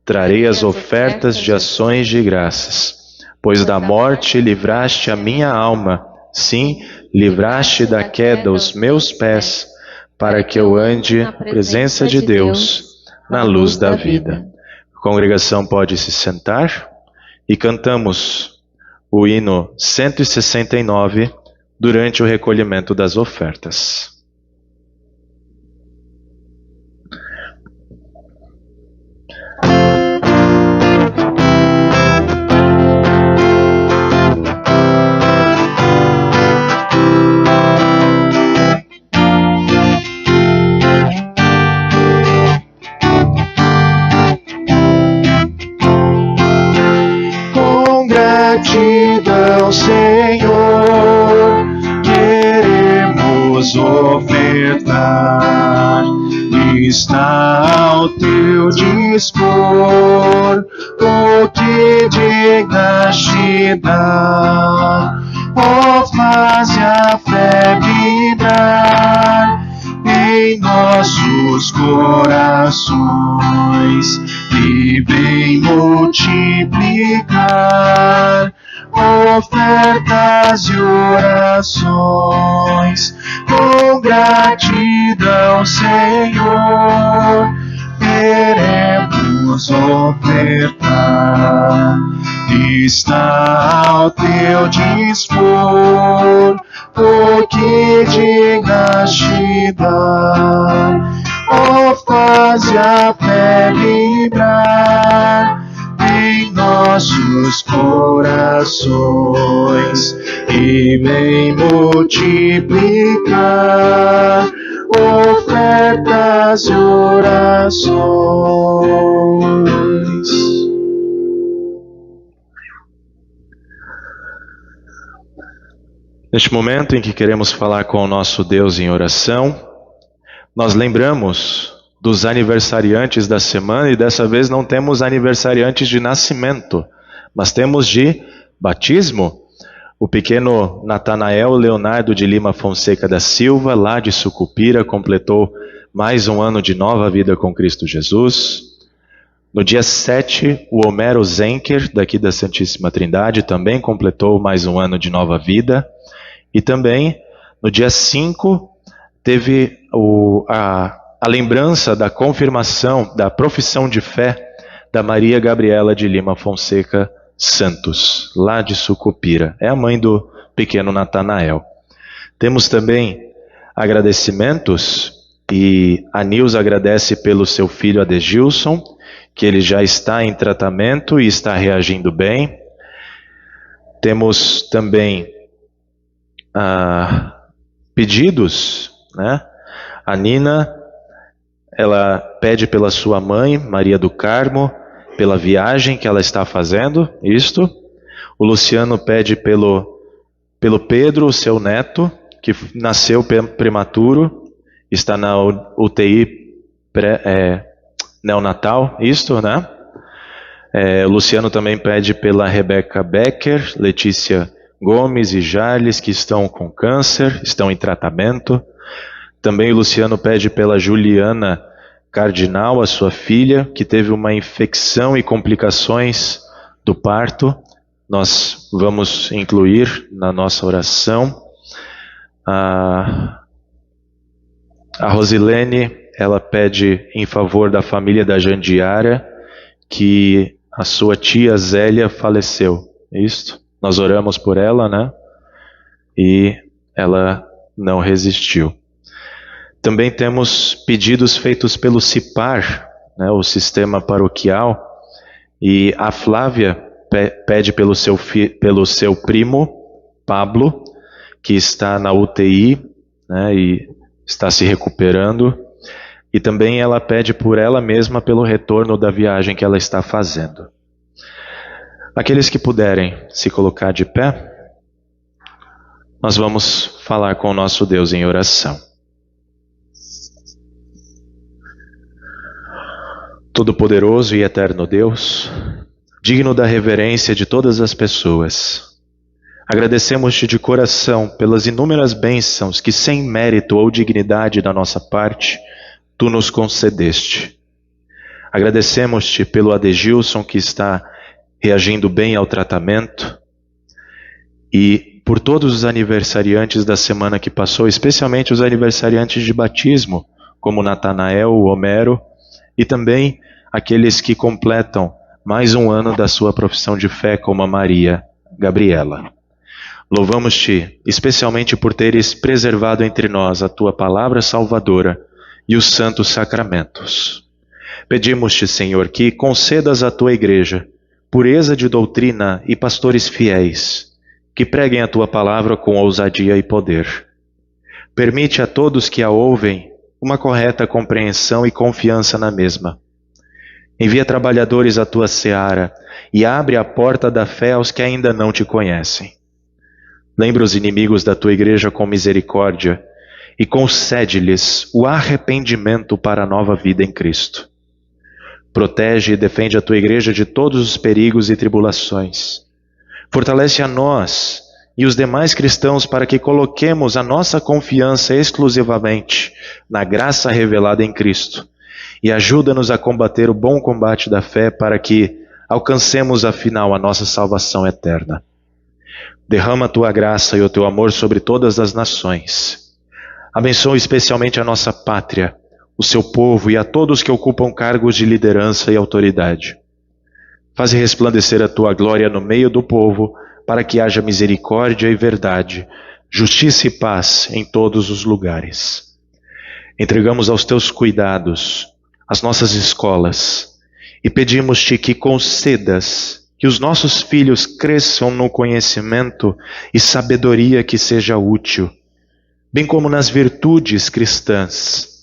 Trarei as ofertas de ações de graças, pois da morte livraste a minha alma, sim, livraste da queda os meus pés, para que eu ande na presença de Deus, na luz da vida. A congregação pode se sentar e cantamos o hino 169 durante o recolhimento das ofertas. Gratidão, Senhor, queremos ofertar. Está ao teu dispor o que dignas-te dar. Ó, faze a fé vibrar em nossos corações e vem multiplicar ofertas e orações. Com gratidão, Senhor, queremos ofertar. Está ao teu dispor o que dignas-te dar. Ó, faze a fé vibrar em nossos corações e vem multiplicar ofertas e orações. Neste momento em que queremos falar com o nosso Deus em oração, nós lembramos dos aniversariantes da semana, e dessa vez não temos aniversariantes de nascimento, mas temos de batismo. O pequeno Natanael Leonardo de Lima Fonseca da Silva, lá de Sucupira, completou mais um ano de nova vida com Cristo Jesus. No dia 7, o Homero Zenker, daqui da Santíssima Trindade, também completou mais um ano de nova vida. E também No dia 5, teve a lembrança da confirmação da profissão de fé da Maria Gabriela de Lima Fonseca Santos, lá de Sucupira. É a mãe do pequeno Natanael. Temos também agradecimentos, e a Nilza agradece pelo seu filho Adegilson, que ele já está em tratamento e está reagindo bem. Temos também pedidos, né? A Nina, ela pede pela sua mãe, Maria do Carmo, pela viagem que ela está fazendo, isto. O Luciano pede pelo Pedro, seu neto, que nasceu prematuro, está na UTI neonatal, isto, né? O Luciano também pede pela Rebeca Becker, Letícia Gomes e Jales, que estão com câncer, estão em tratamento. Também o Luciano pede pela Juliana Cardinal, a sua filha, que teve uma infecção e complicações do parto. Nós vamos incluir na nossa oração. A Rosilene, ela pede em favor da família da Jandiara, que a sua tia Zélia faleceu. Isto, nós oramos por ela, né? E ela não resistiu. Também temos pedidos feitos pelo CIPAR, né, o sistema paroquial, e a Flávia pede pelo seu primo, Pablo, que está na UTI, né, e está se recuperando, e também ela pede por ela mesma pelo retorno da viagem que ela está fazendo. Aqueles que puderem se colocar de pé, nós vamos falar com o nosso Deus em oração. Todo-Poderoso e Eterno Deus, digno da reverência de todas as pessoas, agradecemos-te de coração pelas inúmeras bênçãos que, sem mérito ou dignidade da nossa parte, tu nos concedeste. Agradecemos-te pelo Adegilson, que está reagindo bem ao tratamento, e por todos os aniversariantes da semana que passou, especialmente os aniversariantes de batismo, como Natanael, o Homero, e também aqueles que completam mais um ano da sua profissão de fé, como a Maria Gabriela. Louvamos-te especialmente por teres preservado entre nós a tua palavra salvadora e os santos sacramentos. Pedimos-te, Senhor, que concedas à tua igreja pureza de doutrina e pastores fiéis, que preguem a tua palavra com ousadia e poder. Permite a todos que a ouvem uma correta compreensão e confiança na mesma. Envia trabalhadores à tua seara e abre a porta da fé aos que ainda não te conhecem. Lembra os inimigos da tua igreja com misericórdia e concede-lhes o arrependimento para a nova vida em Cristo. Protege e defende a tua igreja de todos os perigos e tribulações. Fortalece a nós e os demais cristãos para que coloquemos a nossa confiança exclusivamente na graça revelada em Cristo, e ajuda-nos a combater o bom combate da fé para que alcancemos afinal a nossa salvação eterna. Derrama a tua graça e o teu amor sobre todas as nações. Abençoa especialmente a nossa pátria, o seu povo e a todos que ocupam cargos de liderança e autoridade. Faze resplandecer a tua glória no meio do povo, para que haja misericórdia e verdade, justiça e paz em todos os lugares. Entregamos aos teus cuidados as nossas escolas e pedimos-te que concedas que os nossos filhos cresçam no conhecimento e sabedoria que seja útil, bem como nas virtudes cristãs,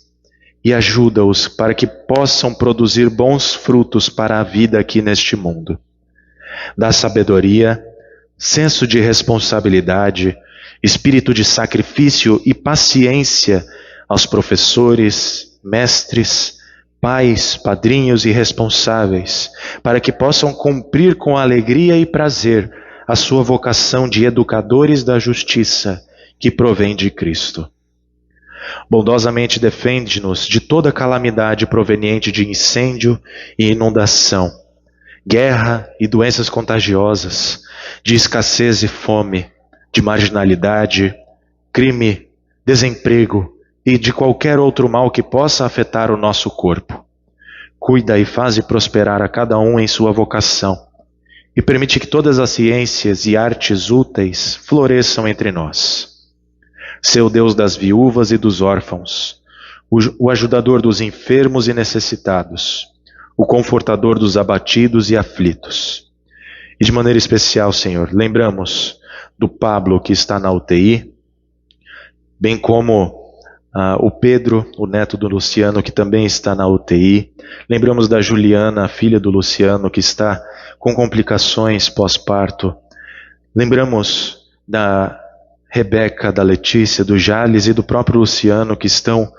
e ajuda-os para que possam produzir bons frutos para a vida aqui neste mundo. Dá sabedoria, senso de responsabilidade, espírito de sacrifício e paciência aos professores, mestres, pais, padrinhos e responsáveis, para que possam cumprir com alegria e prazer a sua vocação de educadores da justiça que provém de Cristo. Bondosamente defende-nos de toda calamidade proveniente de incêndio e inundação, guerra e doenças contagiosas, de escassez e fome, de marginalidade, crime, desemprego e de qualquer outro mal que possa afetar o nosso corpo. Cuida e faze prosperar a cada um em sua vocação, e permite que todas as ciências e artes úteis floresçam entre nós. Sê o Deus das viúvas e dos órfãos, o ajudador dos enfermos e necessitados, o confortador dos abatidos e aflitos. E de maneira especial, Senhor, lembramos do Pablo que está na UTI, bem como o Pedro, o neto do Luciano, que também está na UTI. Lembramos da Juliana, a filha do Luciano, que está com complicações pós-parto. Lembramos da Rebeca, da Letícia, do Jales e do próprio Luciano, que estão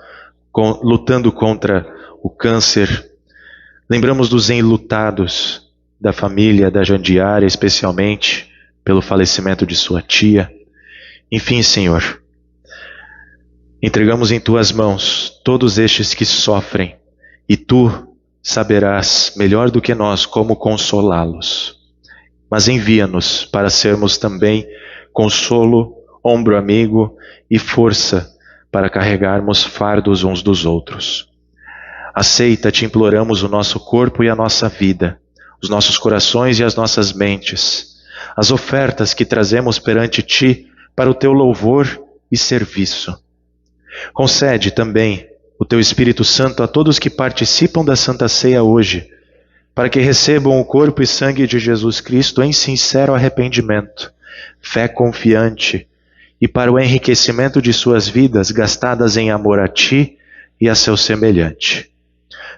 lutando contra o câncer. Lembramos dos enlutados da família da Jandiara, especialmente pelo falecimento de sua tia. Enfim, Senhor, entregamos em Tuas mãos todos estes que sofrem, e Tu saberás melhor do que nós como consolá-los. Mas envia-nos para sermos também consolo, ombro amigo e força para carregarmos fardos uns dos outros. Aceita, te imploramos, o nosso corpo e a nossa vida, os nossos corações e as nossas mentes, as ofertas que trazemos perante Ti para o Teu louvor e serviço. Concede também o Teu Espírito Santo a todos que participam da Santa Ceia hoje, para que recebam o corpo e sangue de Jesus Cristo em sincero arrependimento, fé confiante e para o enriquecimento de suas vidas gastadas em amor a Ti e a seu semelhante.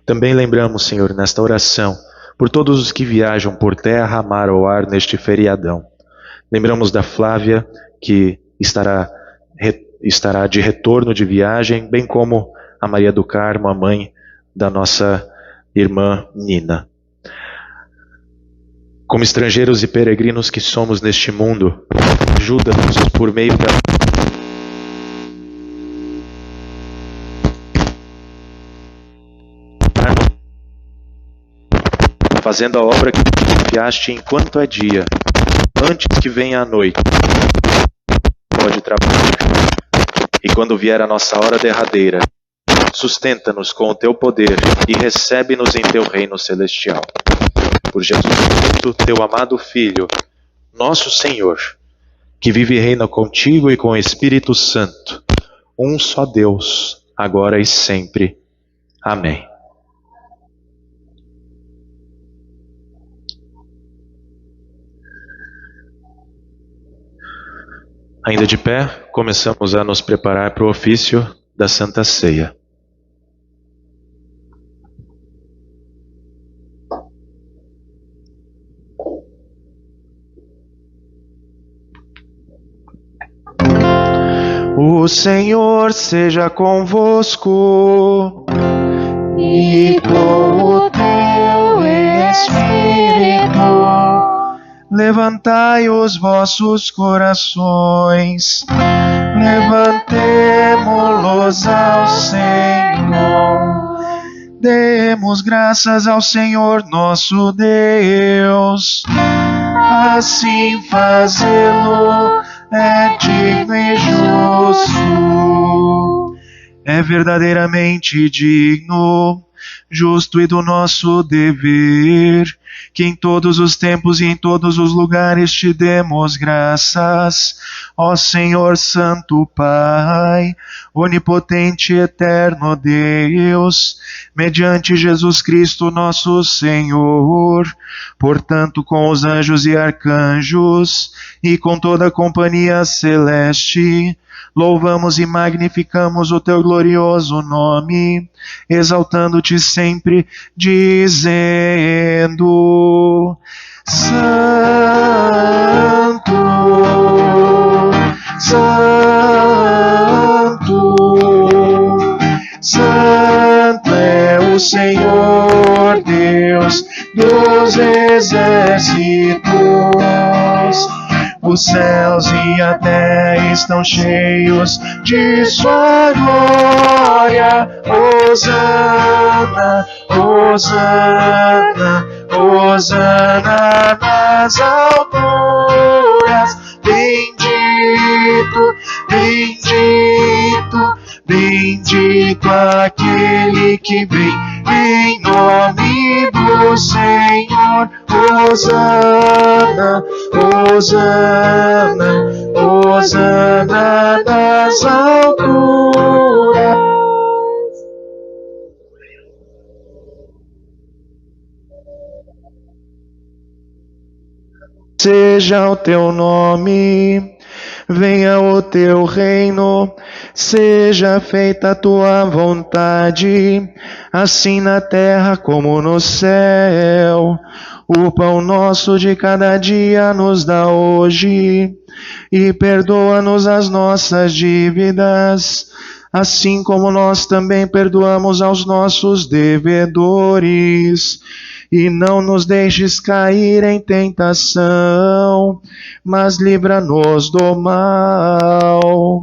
Também lembramos, Senhor, nesta oração, por todos os que viajam por terra, mar ou ar neste feriadão. Lembramos da Flávia, que estará de retorno de viagem, bem como a Maria do Carmo, a mãe da nossa irmã Nina. Como estrangeiros e peregrinos que somos neste mundo, ajuda-nos por meio da fazendo a obra que confiaste enquanto é dia, antes que venha a noite. Pode trabalhar. E quando vier a nossa hora derradeira, sustenta-nos com o Teu poder e recebe-nos em Teu reino celestial. Por Jesus Cristo, Teu amado Filho, nosso Senhor, que vive e reina contigo e com o Espírito Santo, um só Deus, agora e sempre. Amém. Ainda de pé, começamos a nos preparar para o ofício da Santa Ceia. O Senhor seja convosco E com o Teu Espírito, levantai os vossos corações, levantemo-los ao Senhor. Demos graças ao Senhor nosso Deus, assim fazê-lo é digno e justo. É verdadeiramente digno, justo e do nosso dever, que em todos os tempos e em todos os lugares te demos graças, ó Senhor Santo Pai, onipotente e eterno Deus, mediante Jesus Cristo nosso Senhor. Portanto, com os anjos e arcanjos e com toda a companhia celeste, louvamos e magnificamos o Teu glorioso nome, exaltando-te sempre, dizendo: Santo, Santo, Santo é o Senhor Deus dos exércitos. Os céus e a terra estão cheios de sua glória. Hosana, Hosana, Hosana nas alturas. Bendito, bendito Senhor. Hosana, Hosana, Hosana nas alturas. Seja o teu nome, venha o teu reino, seja feita a tua vontade, assim na terra como no céu. O pão nosso de cada dia nos dá hoje, e perdoa-nos as nossas dívidas, assim como nós também perdoamos aos nossos devedores. E não nos deixes cair em tentação, mas livra-nos do mal.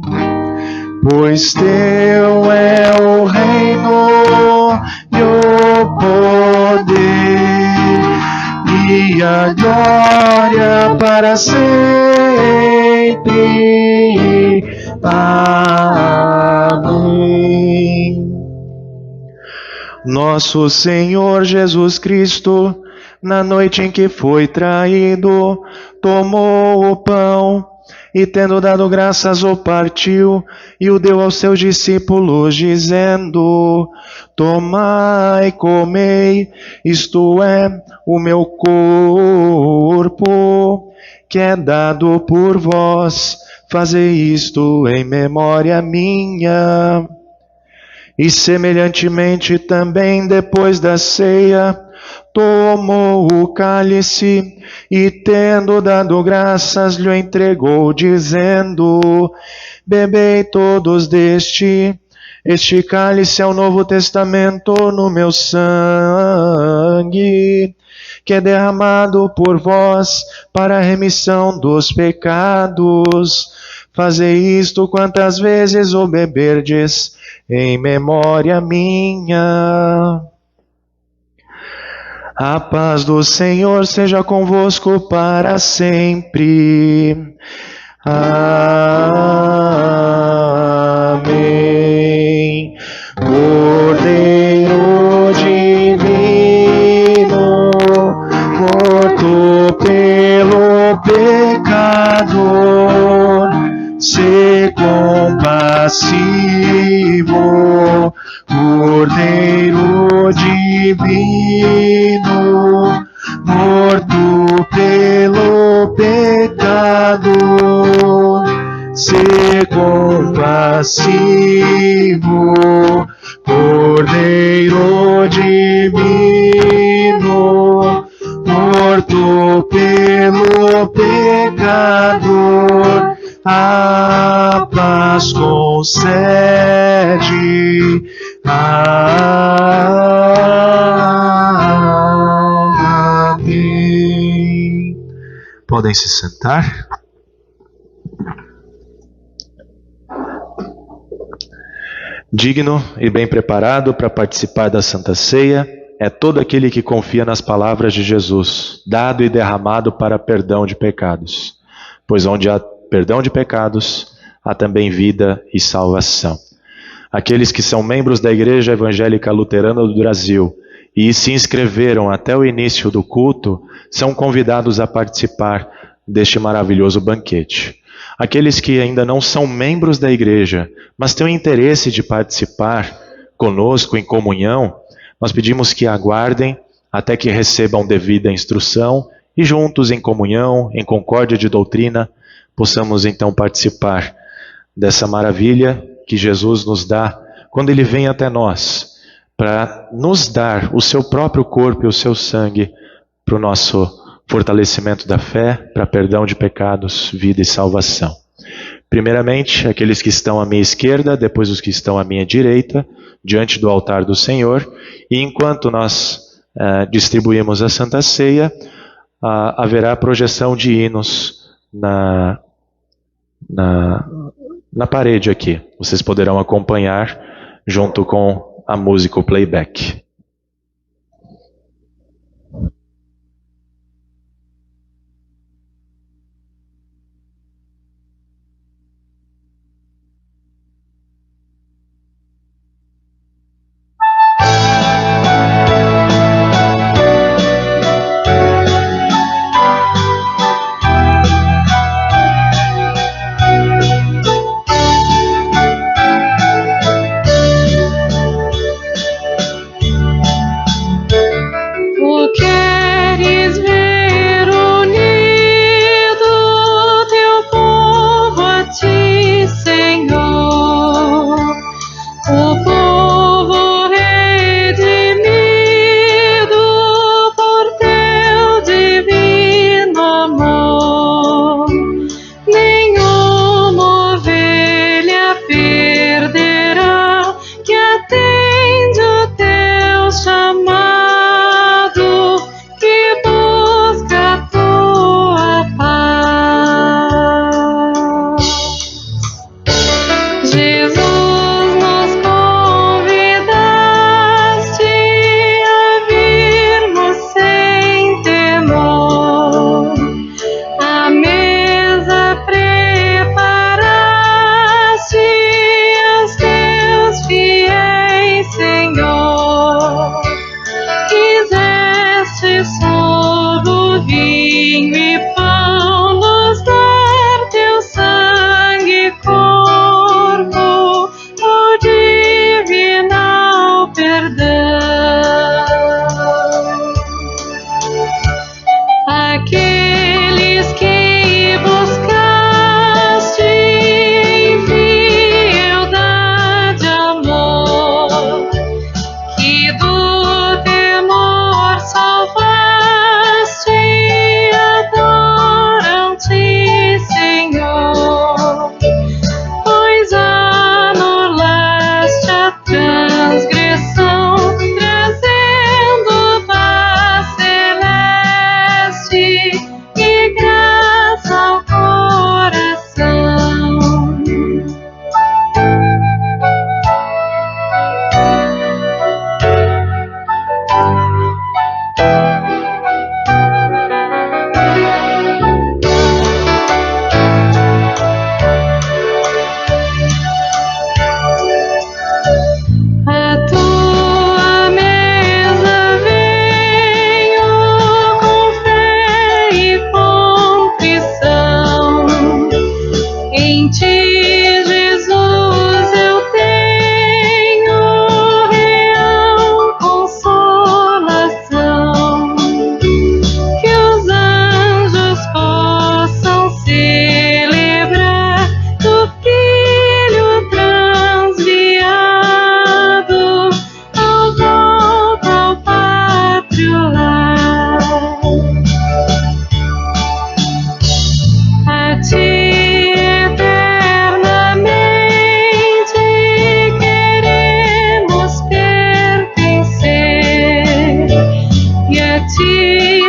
Pois teu é o reino e o poder e a glória para sempre. Amém. Nosso Senhor Jesus Cristo, na noite em que foi traído, tomou o pão e, tendo dado graças, o partiu e o deu aos seus discípulos, dizendo: tomai, comei, isto é o meu corpo, que é dado por vós, fazei isto em memória minha. E semelhantemente também depois da ceia, tomou o cálice e, tendo dado graças, lhe entregou, dizendo: bebei todos deste, este cálice é o Novo Testamento no meu sangue, que é derramado por vós para a remissão dos pecados. Fazei isto quantas vezes o beberdes, em memória minha. A paz do Senhor seja convosco para sempre. Amém. Cordeiro divino, morto pelo pecador, se compassivo. Cordeiro divino, morto pelo pecador, se compassivo. Cordeiro divino, morto pelo pecador, a paz concede. Amém. Podem se sentar. Digno e bem preparado para participar da Santa Ceia é todo aquele que confia nas palavras de Jesus, dado e derramado para perdão de pecados. Pois onde há perdão de pecados, há também vida e salvação. Aqueles que são membros da Igreja Evangélica Luterana do Brasil e se inscreveram até o início do culto, são convidados a participar deste maravilhoso banquete. Aqueles que ainda não são membros da igreja, mas têm o interesse de participar conosco em comunhão, nós pedimos que aguardem até que recebam devida instrução e juntos em comunhão, em concórdia de doutrina, possamos então participar dessa maravilha que Jesus nos dá quando Ele vem até nós, para nos dar o seu próprio corpo e o seu sangue para o nosso fortalecimento da fé, para perdão de pecados, vida e salvação. Primeiramente, aqueles que estão à minha esquerda, depois os que estão à minha direita, diante do altar do Senhor, e enquanto nós distribuímos a Santa Ceia, haverá projeção de hinos na parede aqui. Vocês poderão acompanhar junto com a música, o playback.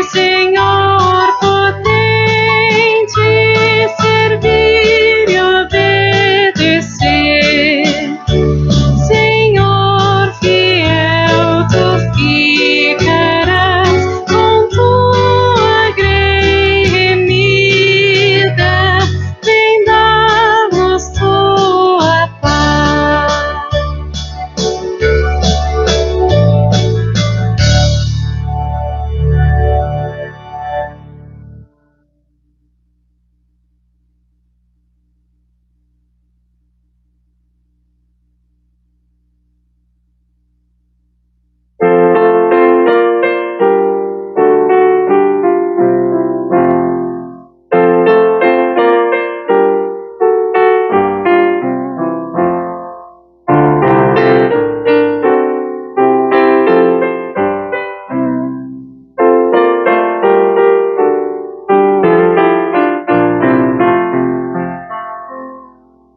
Senhor potente, servir e obedecer. Senhor fiel, tu ficarás com tua grei remida, vem dar-nos tua paz.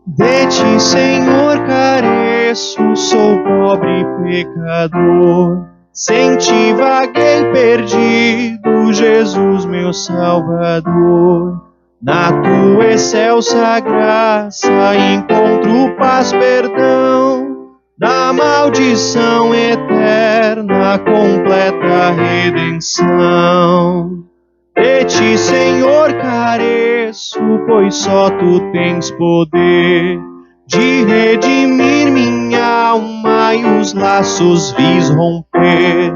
De ti, Senhor, careço, sou pobre pecador. Sem ti vaguei perdido, Jesus, meu Salvador. Na tua excelsa graça encontro paz, perdão da maldição eterna, completa redenção. De ti, Senhor, careço, pois só tu tens poder de redimir minha alma e os laços vis romper.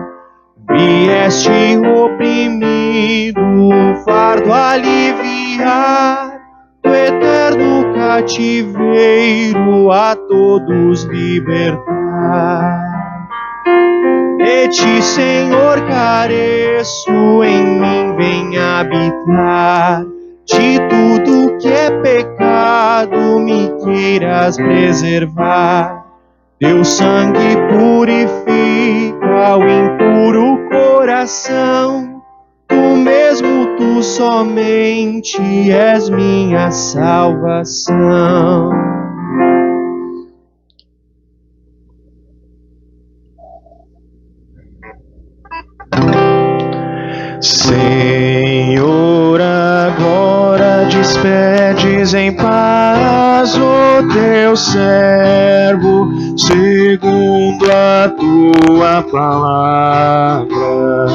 Vieste oprimido, o fardo aliviar, do eterno cativeiro a todos libertar. De ti, Senhor, careço, em mim vem habitar. De tudo que é pecado me queiras preservar. Teu sangue purifica o impuro coração. Tu mesmo, tu somente és minha salvação. Senhor, agora despedes em paz o teu servo, segundo a tua palavra.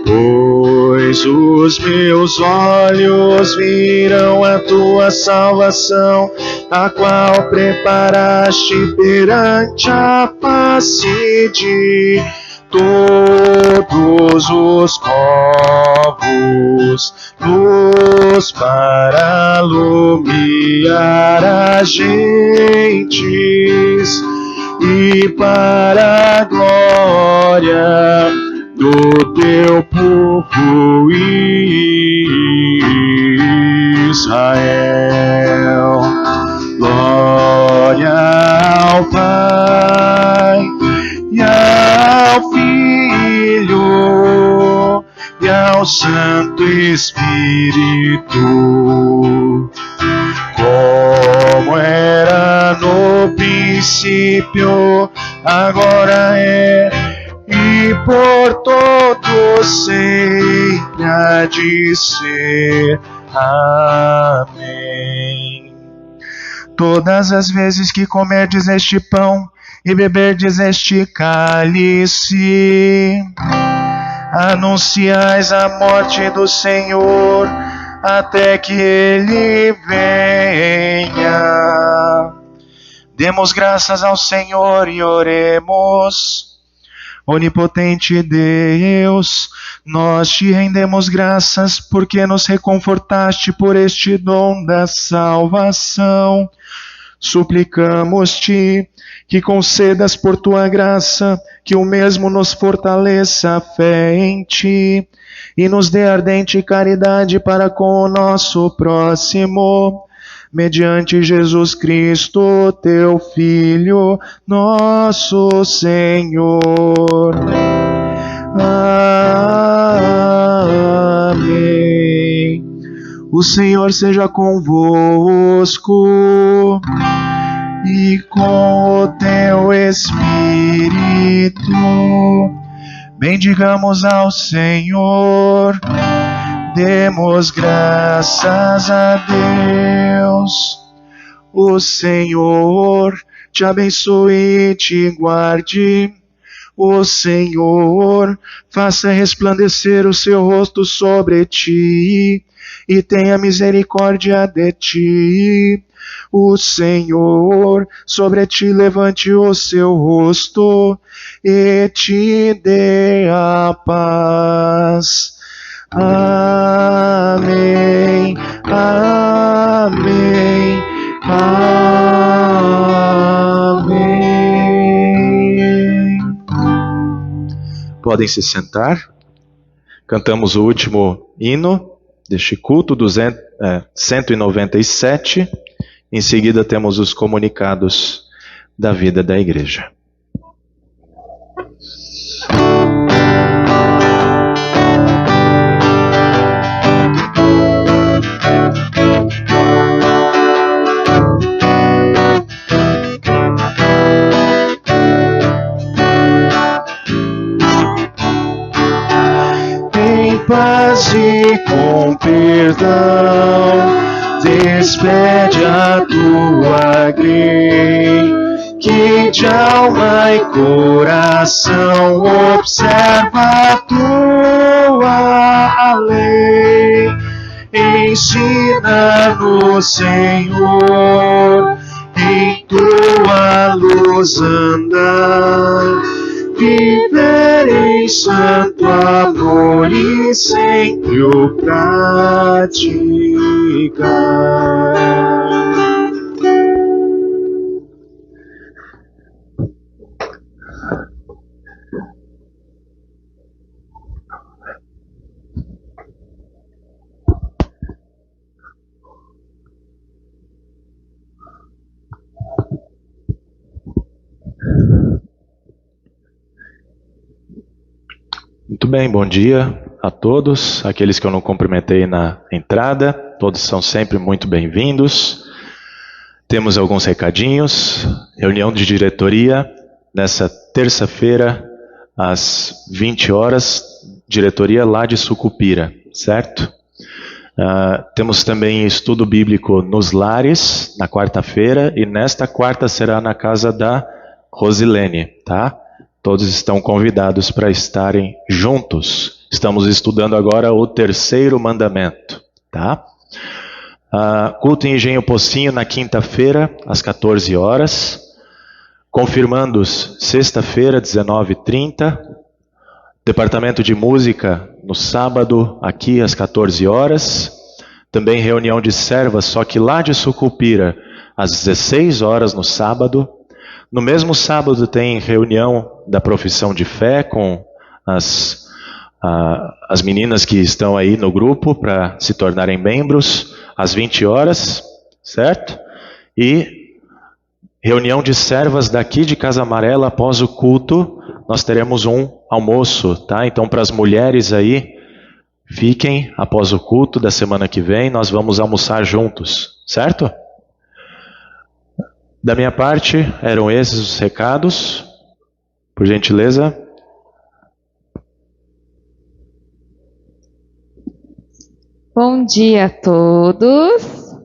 Pois os meus olhos viram a tua salvação, a qual preparaste perante a face de todos os povos, luz para alumiar as gentes e para a glória do teu povo Israel. Glória ao Pai e ao Filho e ao Santo Espírito, como era no princípio, agora é e por todos sempre há de ser. Amém. Todas as vezes que comerdes este pão e beberdes este cálice, anunciais a morte do Senhor até que Ele venha. Demos graças ao Senhor e oremos. Onipotente Deus, nós te rendemos graças porque nos reconfortaste por este dom da salvação. Suplicamos-te que concedas por tua graça que o mesmo nos fortaleça a fé em ti e nos dê ardente caridade para com o nosso próximo. Mediante Jesus Cristo, teu Filho, nosso Senhor. Amém. O Senhor seja convosco e com o teu Espírito. bendigamos ao Senhor. Demos graças a Deus. O Senhor te abençoe e te guarde. O Senhor faça resplandecer o seu rosto sobre ti e tenha misericórdia de ti. O Senhor sobre ti levante o seu rosto e te dê a paz. Amém, amém, amém. Podem se sentar. Cantamos o último hino deste culto, 197. Em seguida temos os comunicados da vida da igreja. Em paz e com perdão, despede a tua grei, que de alma e coração observa a tua lei. Ensina-nos, Senhor, em tua luz andar, viver em santo amor e sempre o praticar. Muito bem, bom dia a todos, aqueles que eu não cumprimentei na entrada, todos são sempre muito bem-vindos. Temos alguns recadinhos. Reunião de diretoria nessa terça-feira às 20 horas, diretoria lá de Sucupira, certo? Temos também estudo bíblico nos lares na quarta-feira, e nesta quarta será na casa da Rosilene, tá? Todos estão convidados para estarem juntos. Estamos estudando agora o terceiro mandamento, tá? Culto em Engenho Pocinho na quinta-feira, às 14 horas. Confirmandos, sexta-feira, 19h30. Departamento de Música, no sábado, aqui às 14 horas. Também reunião de servas, só que lá de Sucupira, às 16 horas no sábado. No mesmo sábado tem reunião da profissão de fé com as meninas que estão aí no grupo para se tornarem membros, às 20 horas, certo? E reunião de servas daqui de Casa Amarela, após o culto, nós teremos um almoço, tá? Então, para as mulheres aí, fiquem após o culto da semana que vem, nós vamos almoçar juntos, certo? Da minha parte, eram esses os recados. Por gentileza. Bom dia a todos.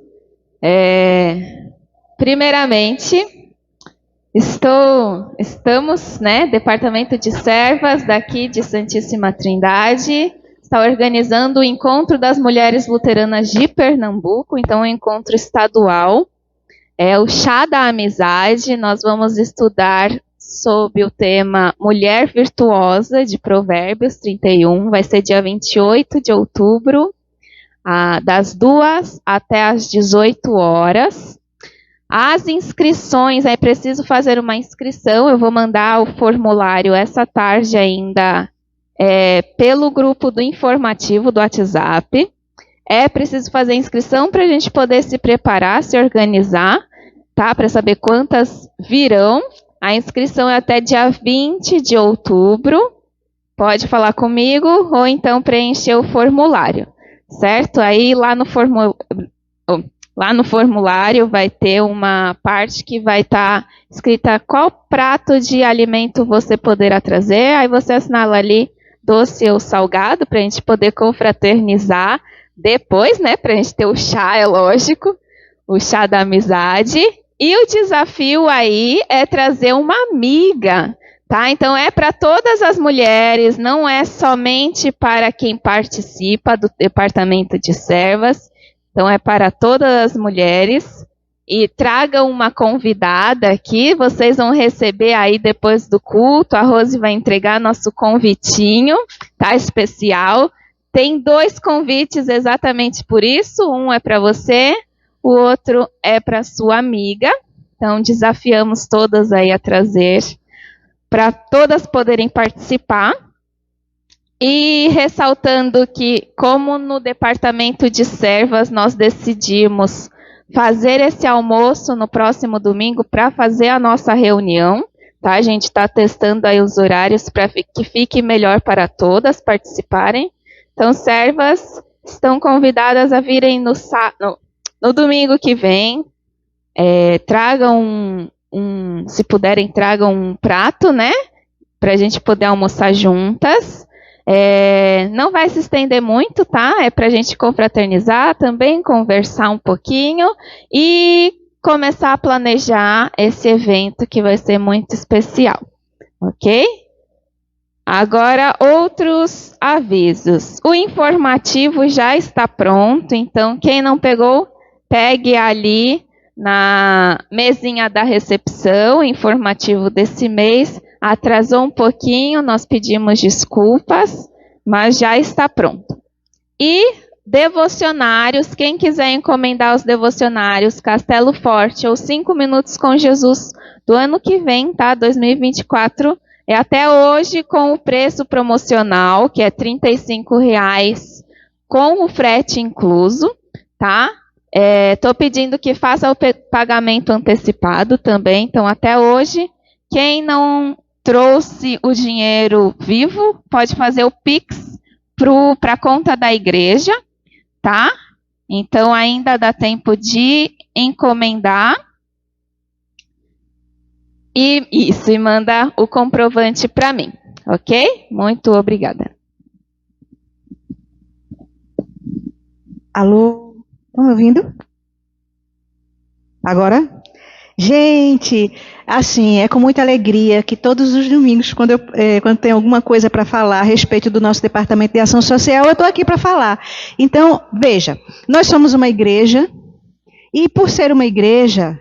Primeiramente, estamos, Departamento de Servas daqui de Santíssima Trindade, está organizando o Encontro das Mulheres Luteranas de Pernambuco, então é um encontro estadual. É o Chá da Amizade. Nós vamos estudar sobre o tema Mulher Virtuosa, de Provérbios 31. Vai ser dia 28 de outubro, das 2 até as 18 horas. As inscrições, é preciso fazer uma inscrição. Eu vou mandar o formulário essa tarde ainda pelo grupo do informativo do WhatsApp. É preciso fazer inscrição para a gente poder se preparar, se organizar, tá? Para saber quantas virão. A inscrição é até dia 20 de outubro. Pode falar comigo ou então preencher o formulário, certo? Aí lá no formulário, lá no formulário vai ter uma parte que vai estar escrita qual prato de alimento você poderá trazer. Aí você assinala ali doce ou salgado para a gente poder confraternizar depois, né? Para a gente ter o chá, é lógico, o chá da amizade. E o desafio aí é trazer uma amiga, tá? Então é para todas as mulheres, não é somente para quem participa do departamento de servas. Então é para todas as mulheres. E traga uma convidada aqui, vocês vão receber aí depois do culto, a Rose vai entregar nosso convitinho, tá? Especial. Tem 2 convites exatamente por isso, um é para você, o outro é para sua amiga. Então desafiamos todas aí a trazer, para todas poderem participar. E ressaltando que, como no departamento de servas, nós decidimos fazer esse almoço no próximo domingo para fazer a nossa reunião, tá? A gente está testando aí os horários para que fique melhor para todas participarem. Então, servas estão convidadas a virem no domingo que vem. Tragam se puderem, tragam um prato, né? Para a gente poder almoçar juntas. Não vai se estender muito, tá? É para a gente confraternizar também, conversar um pouquinho e começar a planejar esse evento que vai ser muito especial, ok? Agora, outros avisos. O informativo já está pronto, então quem não pegou, pegue ali na mesinha da recepção, o informativo desse mês. Atrasou um pouquinho, nós pedimos desculpas, mas já está pronto. E devocionários, quem quiser encomendar os devocionários Castelo Forte ou 5 Minutos com Jesus do ano que vem, tá? 2024, é até hoje com o preço promocional, que é R$ 35,00 com o frete incluso, tá? Estou pedindo que faça o pagamento antecipado também, então até hoje, quem não trouxe o dinheiro vivo, pode fazer o Pix para a conta da igreja, tá? Então, ainda dá tempo de encomendar. E manda o comprovante para mim, ok? Muito obrigada. Alô? Estão me ouvindo? Agora? Gente, assim, é com muita alegria que todos os domingos, quando tem alguma coisa para falar a respeito do nosso Departamento de Ação Social, eu estou aqui para falar. Então, veja, nós somos uma igreja, e por ser uma igreja,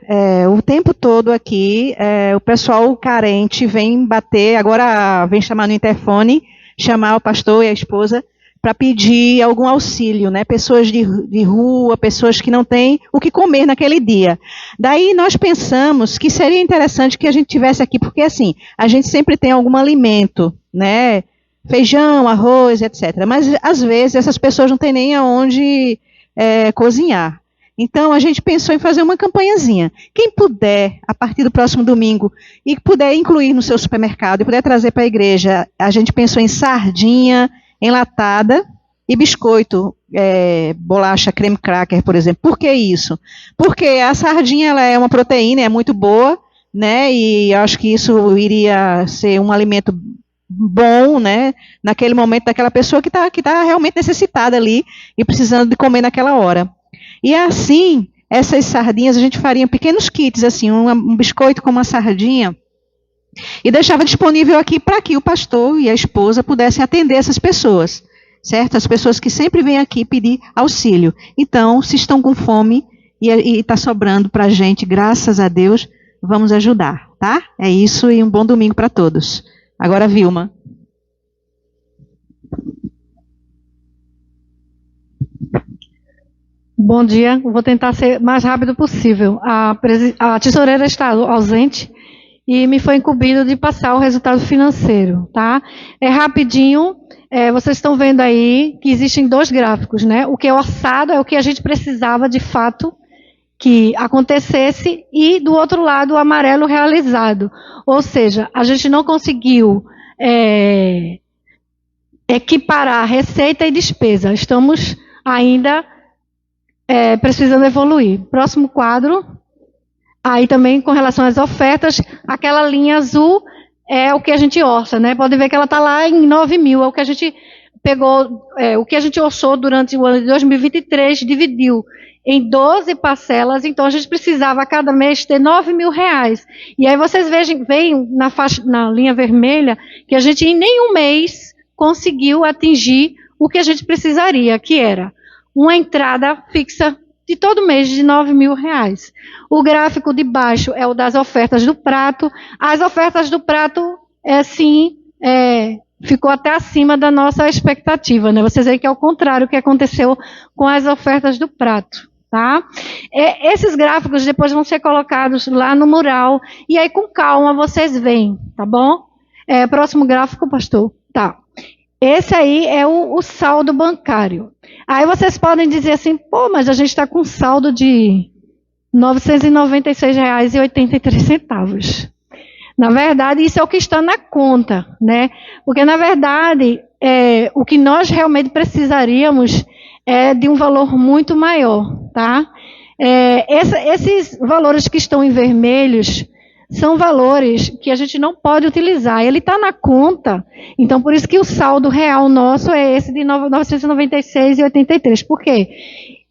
o tempo todo aqui, o pessoal carente vem bater, agora vem chamar no interfone, chamar o pastor e a esposa, para pedir algum auxílio, né? Pessoas de rua, pessoas que não têm o que comer naquele dia. Daí nós pensamos que seria interessante que a gente tivesse aqui, porque assim, a gente sempre tem algum alimento, né? Feijão, arroz, etc. Mas às vezes essas pessoas não têm nem aonde cozinhar. Então a gente pensou em fazer uma campanhazinha. Quem puder, a partir do próximo domingo, e puder incluir no seu supermercado e puder trazer para a igreja, a gente pensou em sardinha enlatada e biscoito, bolacha creme cracker, por exemplo. Por que isso? Porque a sardinha ela é uma proteína, é muito boa, né? E eu acho que isso iria ser um alimento bom, né? Naquele momento daquela pessoa que tá realmente necessitada ali e precisando de comer naquela hora. E assim, essas sardinhas a gente faria pequenos kits, assim, um biscoito com uma sardinha, e deixava disponível aqui para que o pastor e a esposa pudessem atender essas pessoas, certo? As pessoas que sempre vêm aqui pedir auxílio. Então, se estão com fome e está sobrando para a gente, graças a Deus, vamos ajudar, tá? É isso e um bom domingo para todos. Agora, Vilma. Bom dia, vou tentar ser mais rápido possível. A tesoureira está ausente e me foi incumbido de passar o resultado financeiro, tá? É rapidinho, vocês estão vendo aí que existem 2 gráficos, né? O que é orçado é o que a gente precisava de fato que acontecesse e do outro lado o amarelo realizado. Ou seja, a gente não conseguiu equiparar receita e despesa. Estamos ainda precisando evoluir. Próximo quadro. Aí também com relação às ofertas, aquela linha azul é o que a gente orça, né? Pode ver que ela está lá em 9 mil, é o que a gente pegou, o que a gente orçou durante o ano de 2023, dividiu em 12 parcelas, então a gente precisava a cada mês ter 9 mil reais. E aí vocês veem na linha vermelha que a gente em nenhum mês conseguiu atingir o que a gente precisaria, que era uma entrada fixa de todo mês de 9 mil reais. O gráfico de baixo é o das ofertas do prato. As ofertas do prato, ficou até acima da nossa expectativa, né? Vocês veem que é o contrário que aconteceu com as ofertas do prato, tá? Esses gráficos depois vão ser colocados lá no mural, e aí com calma vocês veem, tá bom? Próximo gráfico, pastor. Tá. Esse aí é o saldo bancário. Aí vocês podem dizer assim, pô, mas a gente está com saldo de R$ 996,83. Na verdade, isso é o que está na conta, né? Porque, na verdade, o que nós realmente precisaríamos é de um valor muito maior, tá? Esses valores que estão em vermelhos são valores que a gente não pode utilizar. Ele está na conta, então por isso que o saldo real nosso é esse de R$ 996,83. Por quê?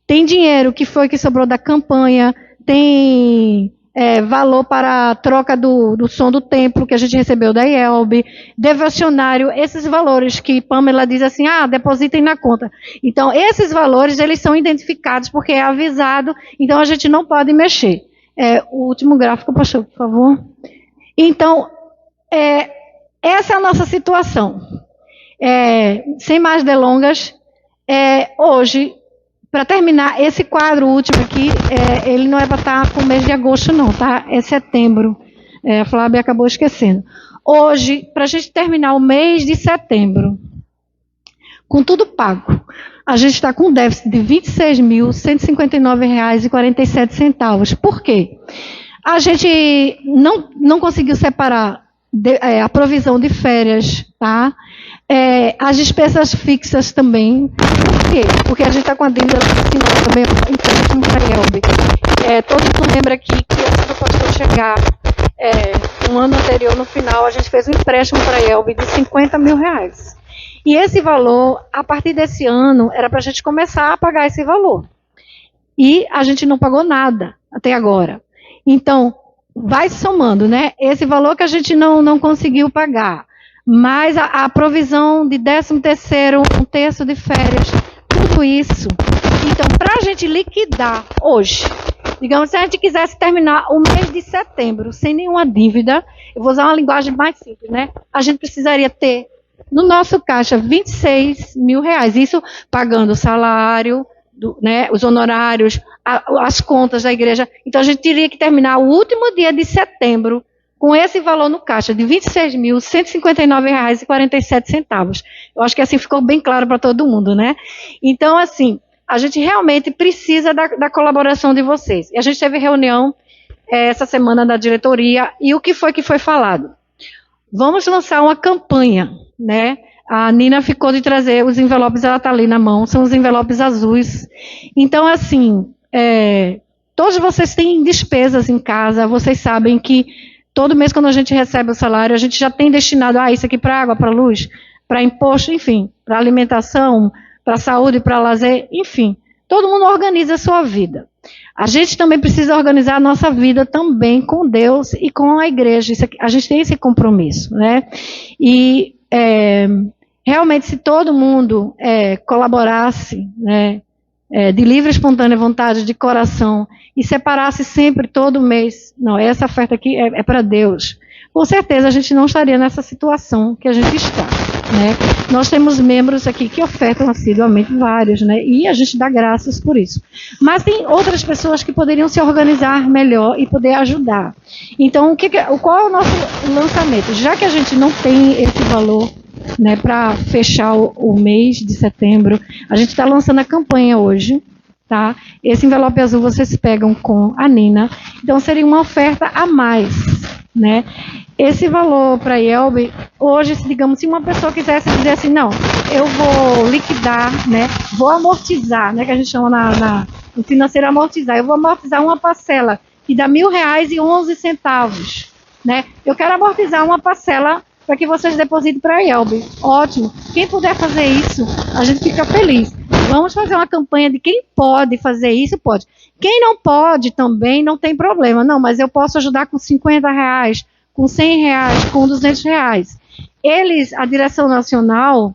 Tem dinheiro que sobrou da campanha, tem valor para a troca do som do templo que a gente recebeu da IELB, devocionário, esses valores que Pamela diz assim, depositem na conta. Então, esses valores, eles são identificados porque é avisado, então a gente não pode mexer. O último gráfico, pastor, por favor. Então, essa é a nossa situação. Sem mais delongas, hoje, para terminar, esse quadro último aqui, ele não é para estar com o mês de agosto, não, tá? É setembro. A Flávia acabou esquecendo. Hoje, para a gente terminar o mês de setembro, com tudo pago, a gente está com um déficit de R$ 26.159,47. Por quê? A gente não conseguiu separar a provisão de férias, tá? As despesas fixas também. Por quê? Porque a gente está com a dívida também empréstimo para a IELB. Todo mundo lembra aqui que antes do pastor chegar, um ano anterior, no final, a gente fez um empréstimo para a IELB de R$ 50 mil. E esse valor, a partir desse ano, era para a gente começar a pagar esse valor. E a gente não pagou nada até agora. Então, vai somando, né? Esse valor que a gente não conseguiu pagar, mais a provisão de 13º, um terço de férias, tudo isso. Então, para a gente liquidar hoje, digamos, se a gente quisesse terminar o mês de setembro sem nenhuma dívida, eu vou usar uma linguagem mais simples, né? A gente precisaria ter no nosso caixa, R$ 26 mil. Isso pagando o salário, né, os honorários, as contas da igreja. Então, a gente teria que terminar o último dia de setembro com esse valor no caixa de R$ 26.159,47. Eu acho que assim ficou bem claro para todo mundo, né? Então, assim, a gente realmente precisa da colaboração de vocês. E a gente teve reunião essa semana da diretoria, e o que foi falado? Vamos lançar uma campanha, né? A Nina ficou de trazer os envelopes, ela está ali na mão, são os envelopes azuis. Então, assim, todos vocês têm despesas em casa, vocês sabem que todo mês quando a gente recebe o salário, a gente já tem destinado isso aqui para água, para luz, para imposto, enfim, para alimentação, para saúde, para lazer, enfim. Todo mundo organiza a sua vida. A gente também precisa organizar a nossa vida também com Deus e com a igreja. A gente tem esse compromisso, né? E realmente, se todo mundo colaborasse, né, de livre e espontânea vontade, de coração, e separasse sempre, todo mês, não, essa oferta aqui é para Deus, com certeza a gente não estaria nessa situação que a gente está, né? Nós temos membros aqui que ofertam assiduamente, vários, né? E a gente dá graças por isso. Mas tem outras pessoas que poderiam se organizar melhor e poder ajudar. Então, qual é o nosso lançamento? Já que a gente não tem esse valor, né, para fechar o mês de setembro, a gente está lançando a campanha hoje, tá? Esse envelope azul vocês pegam com a Nina. Então, seria uma oferta a mais, né? Esse valor para a IELB, hoje, digamos, se uma pessoa quisesse dizer assim, não, eu vou liquidar, né, vou amortizar, né, que a gente chama o financeiro amortizar. Eu vou amortizar uma parcela que dá R$1.000,11, né? Eu quero amortizar uma parcela para que vocês depositem para a IELB. Ótimo. Quem puder fazer isso, a gente fica feliz. Vamos fazer uma campanha de quem pode fazer isso, pode. Quem não pode também, não tem problema. Não, mas eu posso ajudar com R$50, com R$100, com R$200. Eles, a direção nacional,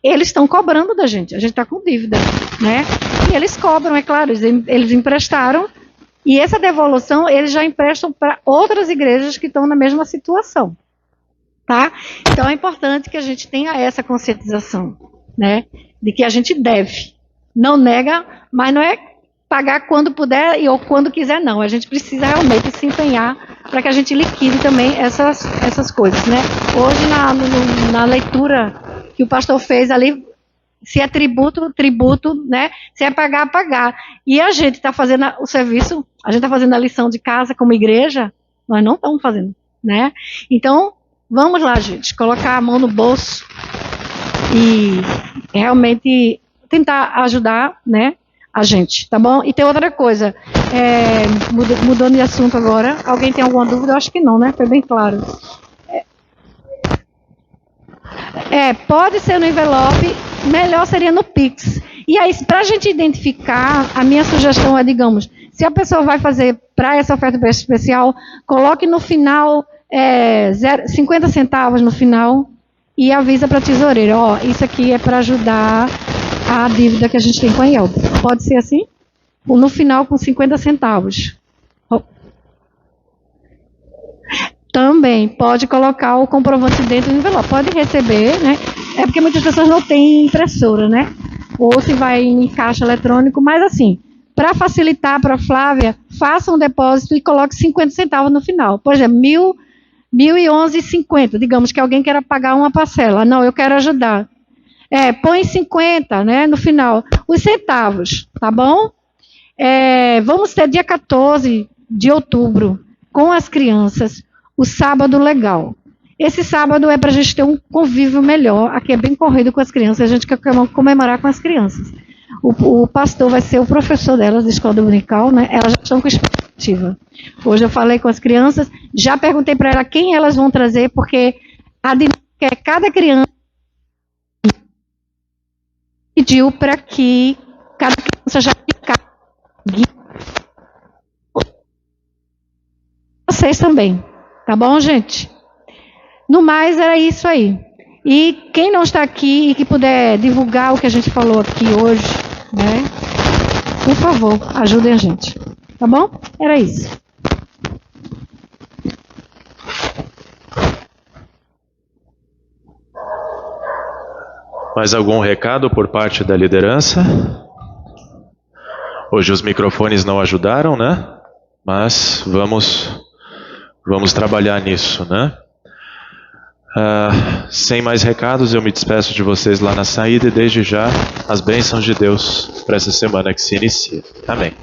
eles estão cobrando da gente. A gente está com dívida, né? E eles cobram, é claro, eles emprestaram. E essa devolução, eles já emprestam para outras igrejas que estão na mesma situação. Tá? Então é importante que a gente tenha essa conscientização, né? De que a gente deve. Não nega, mas não é pagar quando puder ou quando quiser, não. A gente precisa realmente se empenhar para que a gente liquide também essas coisas, né? Hoje, na leitura que o pastor fez ali, se é tributo, né? Se é pagar, pagar. E a gente está fazendo o serviço, a gente está fazendo a lição de casa como igreja, nós não estamos fazendo, né? Então, vamos lá, gente, colocar a mão no bolso e realmente tentar ajudar, né, a gente, tá bom? E tem outra coisa, mudando de assunto agora, alguém tem alguma dúvida? Eu acho que não, né? Foi bem claro. Pode ser no envelope, melhor seria no Pix. E aí, para a gente identificar, a minha sugestão é, digamos, se a pessoa vai fazer para essa oferta especial, coloque no final 50 centavos no final e avisa para a tesoureira, ó, isso aqui é para ajudar a dívida que a gente tem com a IELB. Pode ser assim? Ou no final com 50 centavos. Também pode colocar o comprovante dentro do envelope. Pode receber, né? É porque muitas pessoas não têm impressora, né? Ou se vai em caixa eletrônico, mas assim, para facilitar para a Flávia, faça um depósito e coloque 50 centavos no final. Por exemplo, R$1.011,50. Digamos que alguém queira pagar uma parcela. Não, eu quero ajudar. Põe 50, né, no final. Os centavos, tá bom? Vamos ter dia 14 de outubro, com as crianças, o sábado legal. Esse sábado é para a gente ter um convívio melhor. Aqui é bem corrido com as crianças, a gente quer comemorar com as crianças. O pastor vai ser o professor delas, da escola dominical, né? Elas já estão com expectativa. Hoje eu falei com as crianças, já perguntei para ela quem elas vão trazer, porque a dinâmica é cada criança pediu para que cada criança já ficasse. Vocês também, tá bom, gente? No mais, era isso aí. E quem não está aqui e que puder divulgar o que a gente falou aqui hoje, né? Por favor, ajudem a gente. Tá bom? Era isso. Mais algum recado por parte da liderança? Hoje os microfones não ajudaram, né? Mas vamos trabalhar nisso, né? Sem mais recados, eu me despeço de vocês lá na saída e desde já as bênçãos de Deus para essa semana que se inicia. Amém.